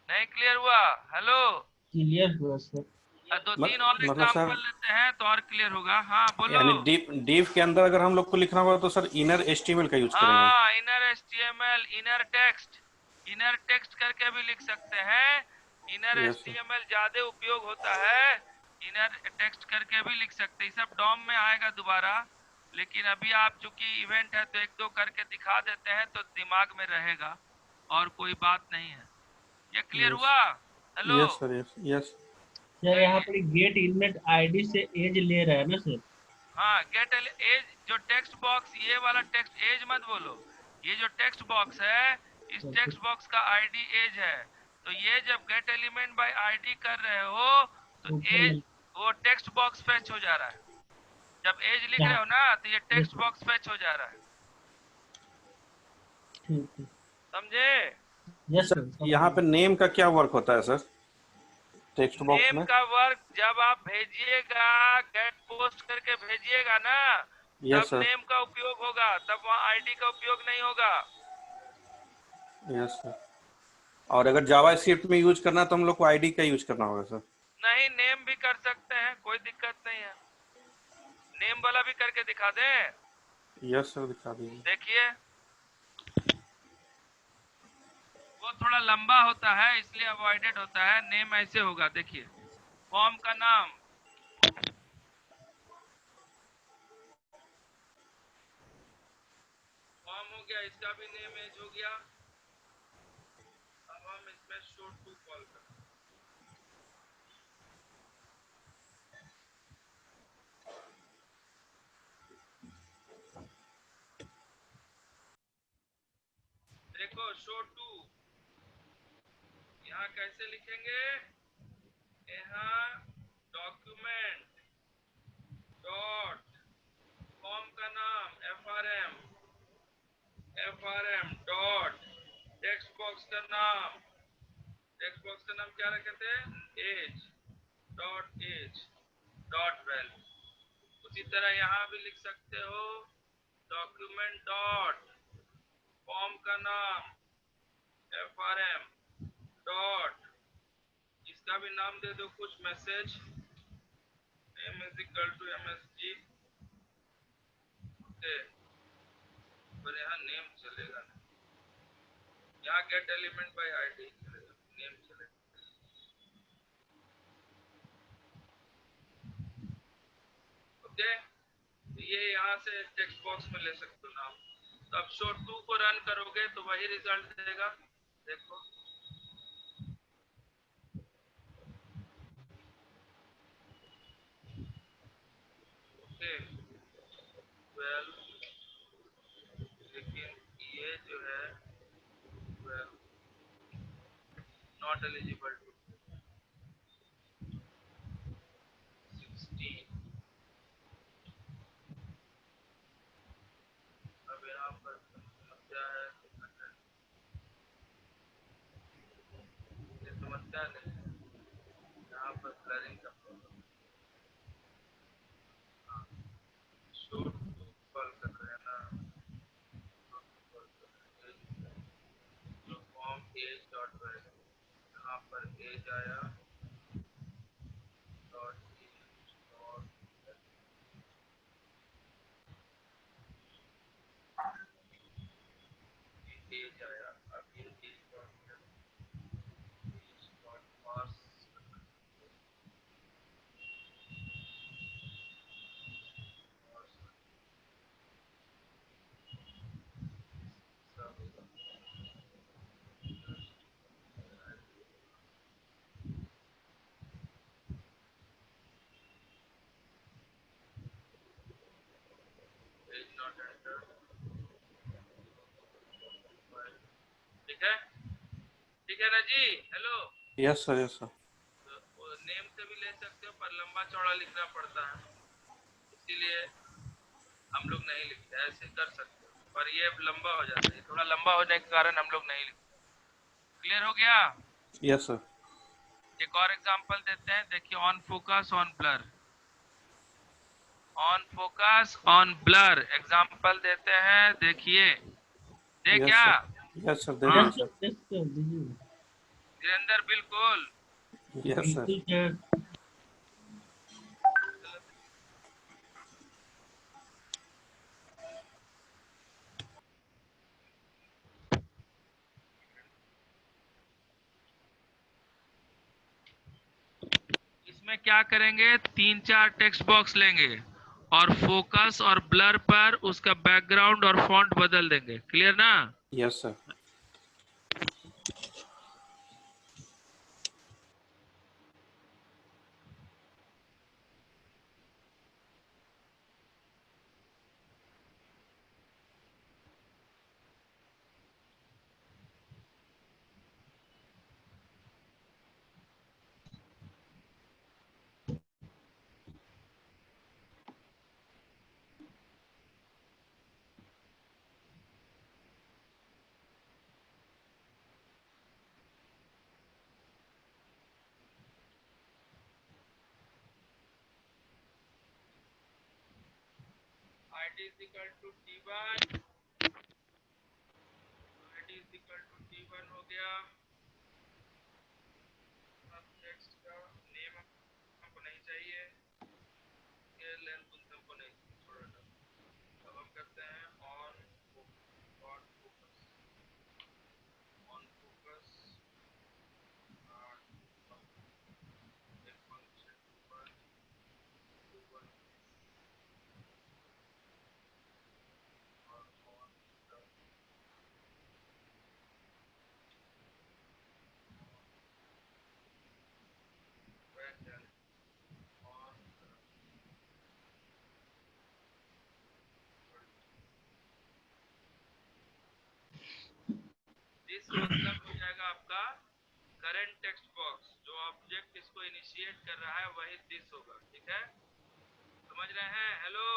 नहीं क्लियर हुआ? हेलो, क्लियर हुआ सर। 2-3 और एग्जांपल लेते हैं तो और क्लियर होगा। हाँ बोलो। यानी div के अंदर अगर हम लोग को लिखना होगा तो सर इनर HTML का यूज करेंगे। हाँ, इनर HTML, इनर टेक्स्ट करके भी लिख सकते हैं। इनर HTML ज्यादा उपयोग होता है, इनर टेक्स्ट करके भी लिख सकते हैं। सब डॉम में आएगा दोबारा, लेकिन अभी आप चूंकि इवेंट है तो 1-2 करके दिखा देते हैं तो दिमाग में रहेगा, और कोई बात नहीं है। ये क्लियर हुआ? Hello. Yes sir, yes. Sir यहाँ पर गेट इनमेट आईडी से एज ले रहा है ना सर? हाँ, गेट एज, जो टेक्स्ट बॉक्स, ये वाला टेक्स्ट एज मत बोलो, ये जो टेक्स्ट बॉक्स है, इस टेक्स्ट बॉक्स का आईडी एज है। तो ये जब गेट एलिमेंट बाय आईडी कर रहे हो तो एज, वो टेक्स्ट बॉक्स फेच हो जा रहा है। जब एज लिख रहे हो ना तो ये टेक्स्ट बॉक्स फेच हो जा रहा है। समझे? यस सर, यहाँ पे नेम का क्या वर्क होता है सर टेक्स्ट बॉक्स में? नेम का वर्क जब आप भेजिएगा, गेट पोस्ट करके भेजिएगा ना, तब नेम का उपयोग होगा, तब वहाँ आईडी का उपयोग नहीं होगा। Yes sir. और अगर जावास्क्रिप्ट में यूज करना तो हम लोग को आईडी का यूज करना होगा सर? नहीं, नेम भी कर सकते हैं, कोई दिक्कत नहीं है। नेम वाला भी करके दिखा दें? यस सर, दिखा दीजिए। देखिए, वो थोड़ा लंबा होता है इसलिए अवॉइडेड होता है। नेम ऐसे होगा, देखिए फॉर्म का नाम, फॉर्म हो गया, इसका भी नेम एज हो गया। अब हम इसमें शो टू कॉल करते हैं। देखो शो टू यहाँ कैसे लिखेंगे, यहाँ डॉक्यूमेंट डॉट फॉर्म का नाम एफआरएम डॉट टेक्स्ट बॉक्स का नाम, टेक्स्ट बॉक्स का नाम क्या रखे थे, एज डॉट वैल्यू। उसी तरह यहाँ भी लिख सकते हो डॉक्यूमेंट डॉट फॉर्म का नाम एफआरएम डॉट, इसका भी नाम दे दो कुछ message, m is equal to msg, पर यहाँ नेम चलेगा नहीं, यहाँ गेट एलिमेंट बाय आईडी चलेगा, नेम चलेगा। ओके, ये यहाँ से टेक्स्ट बॉक्स में ले सकते हो नाम। तो अब शो टू को रन करोगे तो वही रिजल्ट देगा, देखो ओके 12, लेकिन ये जो है 12 नॉट एलिजिबल टू 16। अब यहाँ पर समस्या है, ये समस्या नहीं है, यहाँ पर ब्लरिंग का प्रॉब्लम। हाँ, शो कॉल कर रहे हैं ना, तो फॉर्म एज डॉट वैल्यू, यहाँ पर एज आया डॉट एज आया। अब ये age dot pass not enter, ठीक है, ठीक है ना जी, hello. Yes sir, yes sir. तो नेम से भी ले सकते हो पर लंबा चौड़ा लिखना पड़ता है, इसीलिए हम लोग नहीं लिखते, ऐसे कर सकते हो पर ये लंबा हो जाता है, थोड़ा लंबा होने के कारण हम लोग नहीं लिखते। क्लियर हो गया? Yes sir. एक और एग्जांपल देते हैं, देखिए on focus on blur, on focus on blur example देते हैं, देखिए दे क्या? यस सर, हाँ देखिए सर। वीरेंद्र बिल्कुल, यस सर। इसमें क्या करेंगे, 3-4 टेक्स्ट बॉक्स लेंगे और फोकस और ब्लर पर उसका बैकग्राउंड और फॉन्ट बदल देंगे। क्लियर ना? Yes sir. id is equal to t1, id is equal to t1 हो गया। अब टेक्स्ट का नेम हमको नहीं चाहिए, ये लेंथ हमको नहीं छोड़ा था। अब हम करते हैं on focus, on focus current text box जो ऑब्जेक्ट इसको इनिशिएट कर रहा है वही दिस होगा, ठीक है, समझ रहे हैं? Hello,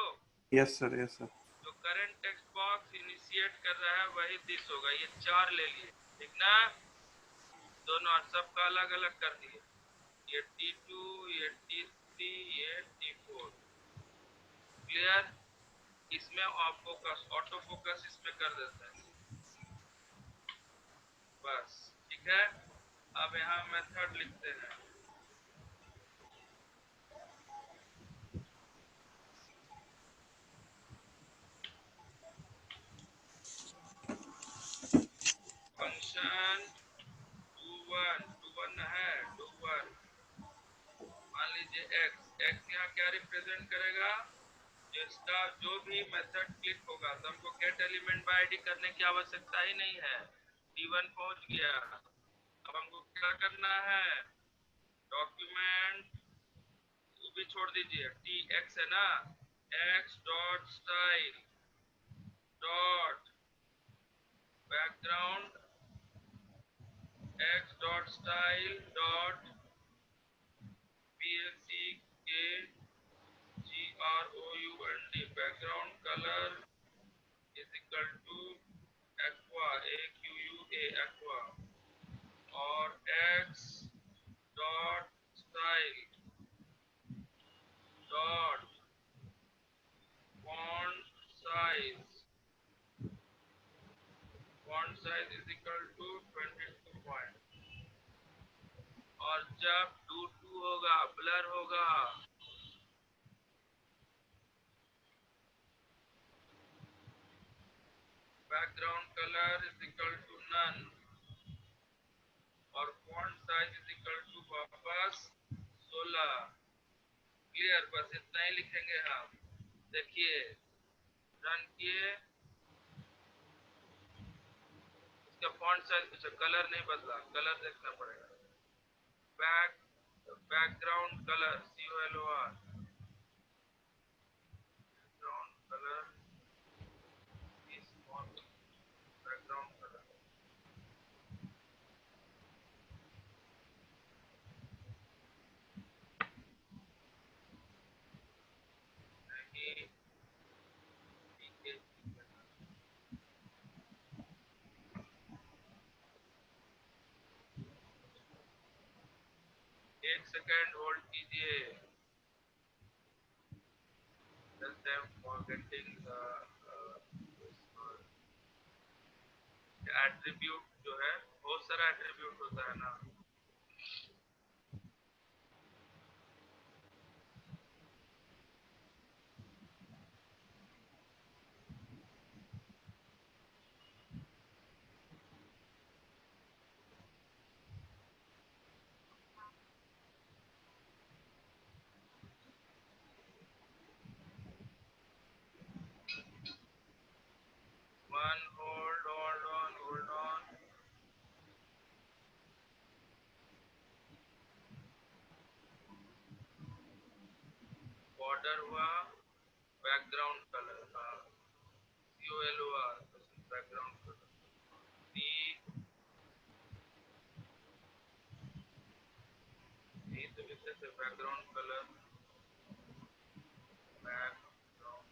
yes sir, yes sir. जो करंट टेक्स्ट बॉक्स इनिशिएट कर रहा है वही दिस होगा। ये 4 ले लिए, ठीक ना, दोनों, और सबका अलग अलग कर दिए, ये T2, ये T3, ये T4, क्लियर? इसमें ऑफ फोकस, ऑटो फोकस इसमें कर देते हैं, बस, ठीक है। अब यहाँ मेथड लिखते हैं, फंक्शन do 1 है, do 1, मान लीजिए x यहाँ क्या रिप्रेजेंट करेगा, जिसका जो भी मेथड क्लिक होगा तो हमको गेट एलिमेंट बाय आईडी करने की आवश्यकता ही नहीं है, T1 पहुंच गया। अब हमको क्या करना है, डॉक्यूमेंट भी छोड़ दीजिए, tx है ना, x dot style dot background, x dot style dot BACKGROUND, background colour is equal to aqua, AQUA, aqua, और x dot style dot font size is equal to 22 point, और जब do 2 होगा blur होगा, background colour is equal to none, और font size is equal to वापस 16, clear? बस इतना ही लिखेंगे हम। देखिए, रन किए, इसका फॉन्ट साइज, अच्छा कलर नहीं बदला, कलर देखना पड़ेगा, background colour COLOR, background colour इस बैकग्राउंड कलर, नहीं, ठीक है, एक सेकेंड होल्ड कीजिए, just I'm forgetting the attribute जो है, बहुत सारा एट्रीब्यूट होता है ना, वन, hold on, बॉर्डर हुआ, बैकग्राउंड कलर, हाँ, COLOR, बैकग्राउंड कलर, तो लिखते थे बैकग्राउंड कलर, बैकग्राउंड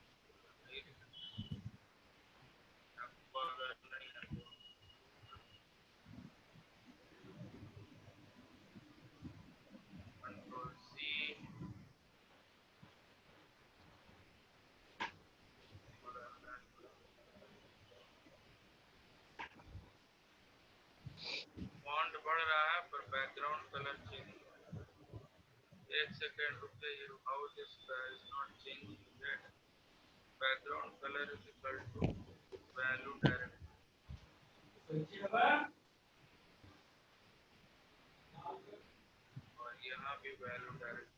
नहीं लिखते, आपको अगर नहीं है तो कंट्रोल C, फॉन्ट बढ़ रहा है पर बैकग्राउंड कलर चेंज हुआ, एक सेकेंड रुक जाइए, how this is not changing that, background colour is equal to value direct, और यहाँ भी वैल्यू डायरेक्ट,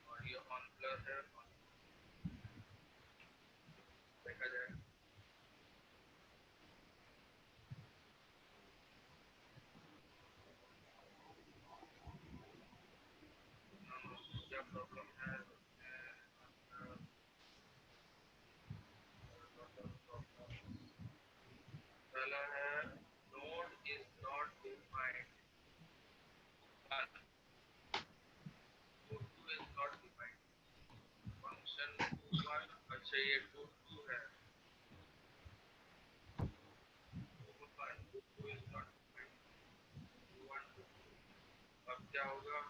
और ये ऑन ब्लर है, देखा जाए क्या प्रॉब्लम है, अच्छा ये 2 2 है, 2 is not defined, 1 2, अब क्या होगा,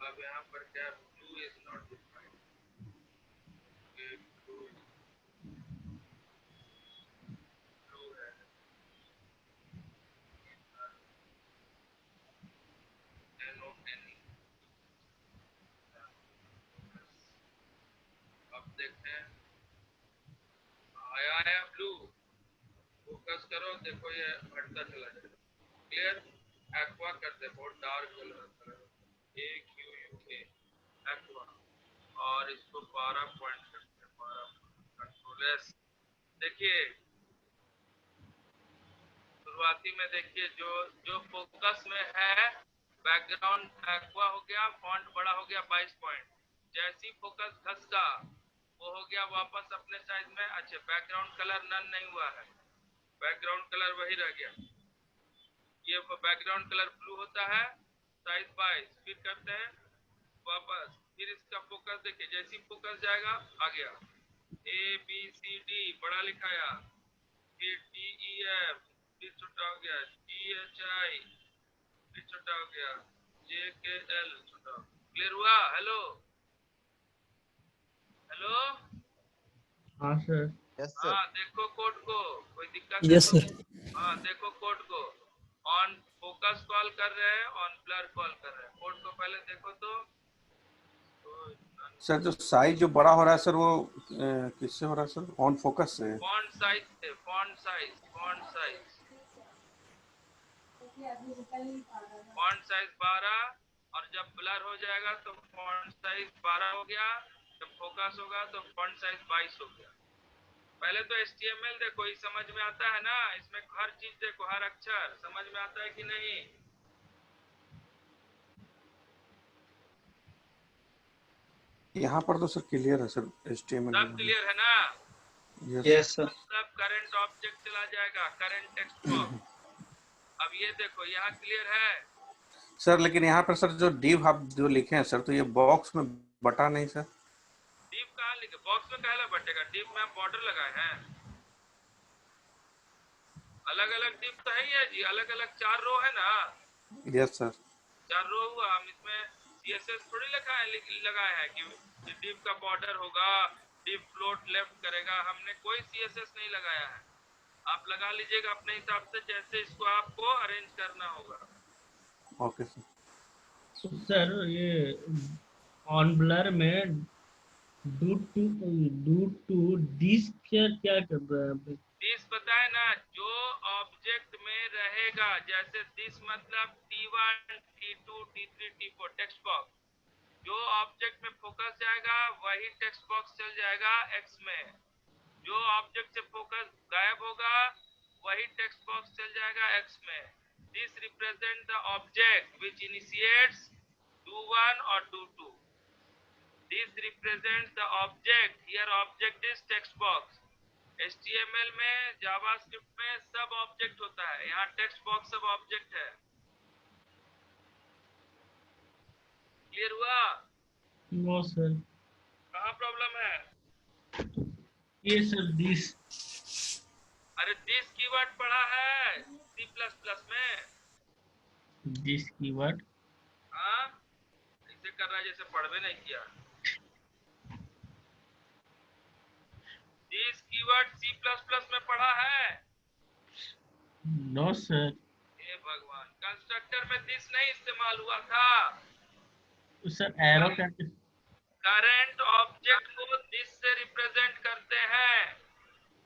अब यहाँ पर क्या, 2 is not defined, blue है, अब देखते हैं आया ब्लू, फोकस करो, देखो ये हटता चला जाएगा, क्लियर, एक्वा करते, बहुत dark colour, A Q U A aqua, और इसको 12 पॉइंट करते हैं, 12 कंट्रोल एस। देखिए शुरुआती में देखिए जो जो फोकस में है, बैकग्राउंड एक्वा हो गया, फॉन्ट बड़ा हो गया 22 पॉइंट, जैसी फोकस घसका वो हो गया वापस अपने साइज में। अच्छा बैकग्राउंड कलर नन नहीं हुआ है, बैकग्राउंड कलर वही रह गया, ये बैकग्राउंड कलर ब्लू होता है, साइज 22, फिर करते हैं वापस, फिर इसका फोकस देखिए, जैसी फोकस जाएगा आ गया, ए बी सी डी बड़ा लिखाया, फिर डी ई एफ, फिर छोटा हो गया, डी एच आई, फिर छोटा हो गया, जे के एल छोटा, क्लियर हुआ? हेलो हेलो, हाँ सर। Yes sir. हाँ देखो कोड को, कोई दिक्कत यस है सर। तो हाँ देखो कोड को, ऑन फोकस कॉल कर रहे हैं, ऑन ब्लर कॉल कर रहे हैं, कोड को पहले देखो तो सर जो साइज जो बड़ा हो रहा है सर वो किससे हो रहा है सर? ऑन फोकस से? फॉन्ट साइज से, font size, font size, font size 12, और जब ब्लर हो जाएगा तो फॉन्ट साइज 12 हो गया, जब फोकस होगा तो फॉन्ट साइज 22 हो गया। पहले तो HTML देखो, ये समझ में आता है ना, इसमें हर चीज देखो, हर अक्षर समझ में आता है कि नहीं? यहाँ पर तो सर क्लियर है सर, HTML सब क्लियर है ना? Yes sir. सब करंट ऑब्जेक्ट चला जाएगा, करंट टेक्स्ट बॉक्स। अब ये देखो यहाँ क्लियर है सर, लेकिन यहाँ पर सर जो div आप जो लिखे हैं सर, तो ये बॉक्स में बटा नहीं सर? डिव कहाँ लिखे, बॉक्स में काहे बटेगा, डिव में बॉर्डर लगाए हैं, अलग अलग डिव तो है ही है जी, अलग अलग 4 रो है ना। Yes sir. 4 रो हुआ, हम इसमें CSS थोड़ी लिखा है, लगाए हैं कि डिव का बॉर्डर होगा, डिव फ्लोट लेफ्ट करेगा, हमने कोई CSS नहीं लगाया है, आप लगा लीजिएगा अपने हिसाब से, जैसे इसको आपको अरेंज करना होगा। Okay sir. तो सर ये ऑन ब्लर में डू टू दिस क्या क्या कर रहा है आप? दिस बताए ना, जो ऑब्जेक्ट में रहेगा, जैसे दिस मतलब T1 T2 T3 T4 text box, जो ऑब्जेक्ट में फोकस जाएगा वही टेक्स्ट बॉक्स चल जाएगा X में, जो ऑब्जेक्ट से फोकस गायब होगा वही टेक्स्ट बॉक्स चल जाएगा X में। This represent the object which initiates do 1 or do 2. This represents the object, here object is text box. HTML में, जावास्क्रिप्ट में सब ऑब्जेक्ट होता है, यहाँ टेक्स्ट बॉक्स सब ऑब्जेक्ट है। क्लियर हुआ? No sir. कहाँ प्रॉब्लम है? ये सर दिस। अरे दिस कीवर्ड पढ़ा है C++ में। This keyword? हाँ, ऐसे कर रहा है जैसे पढ़वे नहीं किया। दिस कीवर्ड C++ में पढ़ा है? No sir. हे भगवान, कंस्ट्रक्टर में दिस नहीं इस्तेमाल हुआ था। सर एरो का करंट ऑब्जेक्ट को दिस से रिप्रेजेंट करते हैं,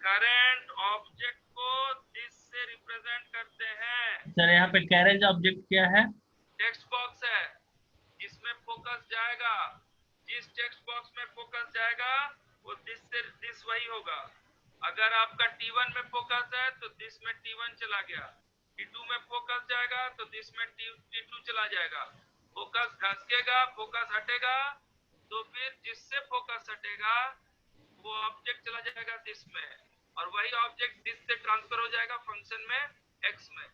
करंट ऑब्जेक्ट को दिस से रिप्रेजेंट करते हैं। सर यहाँ पे कैरेज ऑब्जेक्ट क्या है? टेक्स्ट बॉक्स है, जिसमें फोकस जाएगा, जिस टेक्स्ट बॉक्स में फोकस जाएगा वो दिस से, दिस वही होगा। अगर आपका T1 में फोकस है तो दिस में T1 चला गया, T2 में फोकस जाएगा तो दिस में T2 चला जाएगा। फोकस घसकेगा, फोकस हटेगा, तो फिर जिससे फोकस हटेगा वो ऑब्जेक्ट चला जाएगा दिस में, और वही ऑब्जेक्ट दिस से ट्रांसफर हो जाएगा फंक्शन में X में।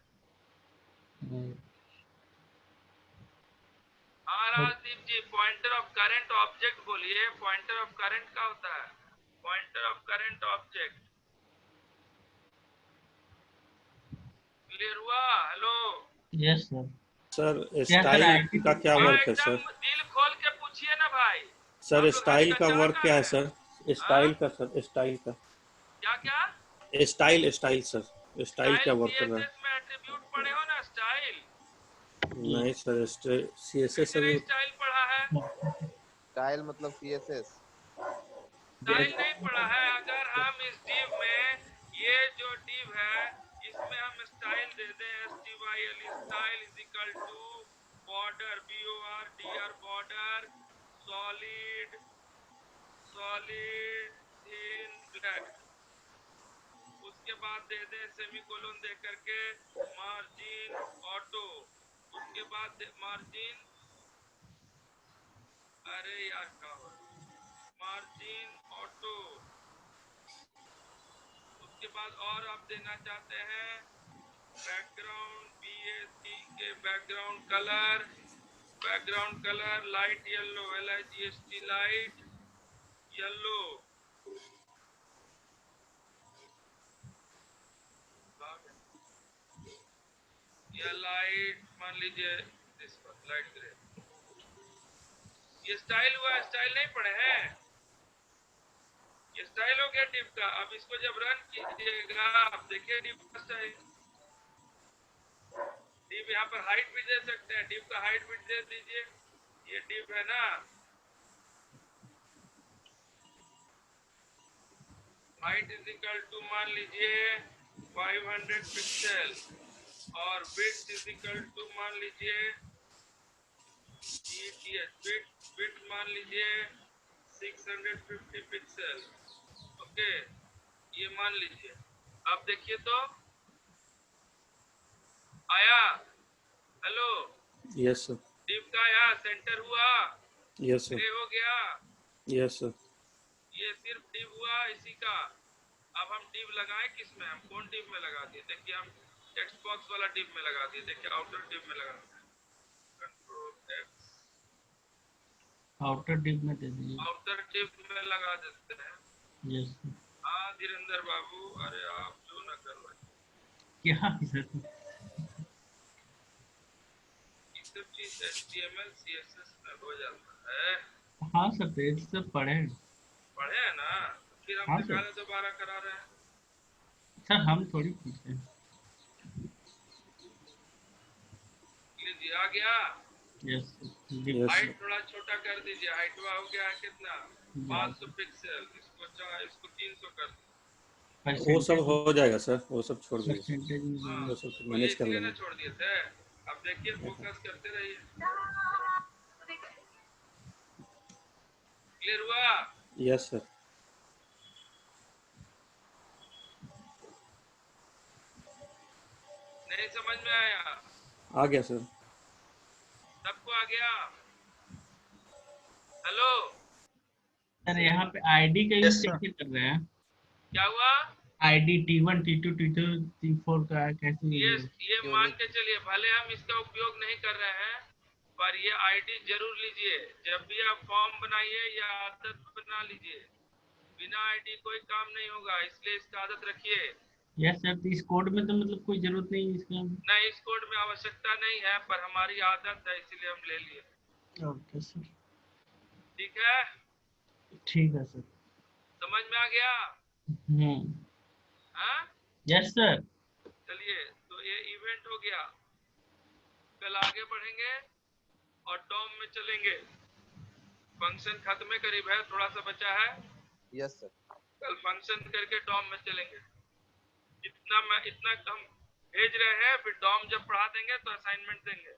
आ Rajdeep ji, pointer of current object बोलिए। पॉइंटर ऑफ करंट का होता है, pointer of current object. Clear हुआ? Hello yes sir. सर क्या सर स्टाइल का क्या हाँ, वर्क है सर? एकदम दिल खोल के पूछिए ना भाई। सर हम लोग स्टाइल का हचकचा वर्क कर क्या है रहे सर? हैं। स्टाइल का सर, स्टाइल का क्या क्या? स्टाइल, स्टाइल सर, स्टाइल क्या स्टाइल वर्क कर रहा सीएसएस में एट्रीब्यूट पढ़े हो ना, स्टाइल। है? नहीं सर, सीएसएस किसी सर ने स्टाइल पढ़ा है? स्टाइल मतलब सीएसएस। स्टाइल नहीं पढ़ा है। अगर हम इस div में, ये जो div है, इसमें हम स्टाइल दे दें, STYL, style is equal to border, BORDR border, solid in black. उसके बाद दे दें सेमीकोलन दे करके मार्जिन ऑटो। उसके बाद मार्जिन, अरे यार क्या हो, मार्जिन ऑटो। उसके बाद और आप देना चाहते हैं बैकग्राउंड, BAC के background colour light yellow, LIGHT light yellow. या लाइट मान लीजिए इस पर लाइट ग्रे। ये स्टाइल हुआ। स्टाइल नहीं पढ़े हैं? ये स्टाइल हो गया डिव का। अब इसको जब रन कीजिएगा, आप देखिए डिव का स्टाइल। डिव यहाँ पर हाइट भी दे सकते हैं, डिव का हाइट भी दे दीजिए। ये डिव है ना, हाइट इज इक्वल टू मान लीजिए 500 पिक्सल और विड्थ इज इक्वल टू मान लीजिए विड्थ मान लीजिए 650 पिक्सल। ओके, ये मान लीजिए। अब देखिए तो आया। हेलो, यस सर, डिव का आया, सेंटर हुआ, यस सर, ग्रे हो गया। Yes sir. ये सिर्फ डिव हुआ इसी का। अब हम डिव लगाएं किस में? हम कौन डिव में लगा दिए? देखिए हम टेक्स्ट बॉक्स वाला डिव में लगा दिए। देखिए आउटर डिव में लगा दिए। कंट्रोल एक्स, आउटर डिप में दे दीजिए। आउटर डिव में लगा देते हैं। यस। हाँ धीरेन्द्र बाबू, अरे आप जो न करो, क्या सर? ये सब चीज HTML CSS में हो जाता है। हाँ सर, पेज सब पढ़े हैं। पढ़े हैं ना, फिर हाँ हम सर। दोबारा करा रहे हैं। सर हम थोड़ी पूछते हैं। लीजिए आ गया। यस। हाइट थोड़ा छोटा कर दीजिए। हाइट हुआ हो गया है कितना? 500 पिक्सल। इसको 300 कर दीजिए। वो सब हो जाएगा सर, वो सब छोड़ दीजिए, परसेंटेज में वो सब मैनेज कर लेंगे। छोड़ दिए थे। अब देखिए, फोकस करते रहिए। क्लियर हुआ? Yes sir. नहीं समझ में आया? आ गया सर। सबको आ गया? हेलो सर, यहाँ पे आईडी का यूज कैसे कर रहे हैं? क्या हुआ? ID T1 T2 T3 T4 का कैसे? ये मान के चलिए, भले हम इसका उपयोग नहीं कर रहे हैं, पर ये आईडी जरूर लीजिए। जब भी आप फॉर्म बनाइए या आदत बना लीजिए। बिना आईडी कोई काम नहीं होगा, इसलिए इसका आदत रखिए। यस सर, तो इस कोड में तो मतलब कोई जरूरत नहीं है इसका? नहीं, इस कोड में आवश्यकता नहीं है, पर हमारी आदत है इसीलिए हम ले लिए। Okay sir. ठीक है? ठीक है सर। समझ में आ गया? हाँ? Yes sir. चलिए, तो ये इवेंट हो गया। कल आगे बढ़ेंगे और डॉम में चलेंगे। फंक्शन खत्म में करीब है, थोड़ा सा बचा है। Yes sir. कल फंक्शन करके डॉम में चलेंगे। इतना हम भेज रहे हैं, फिर डॉम जब पढ़ा देंगे तो असाइनमेंट देंगे।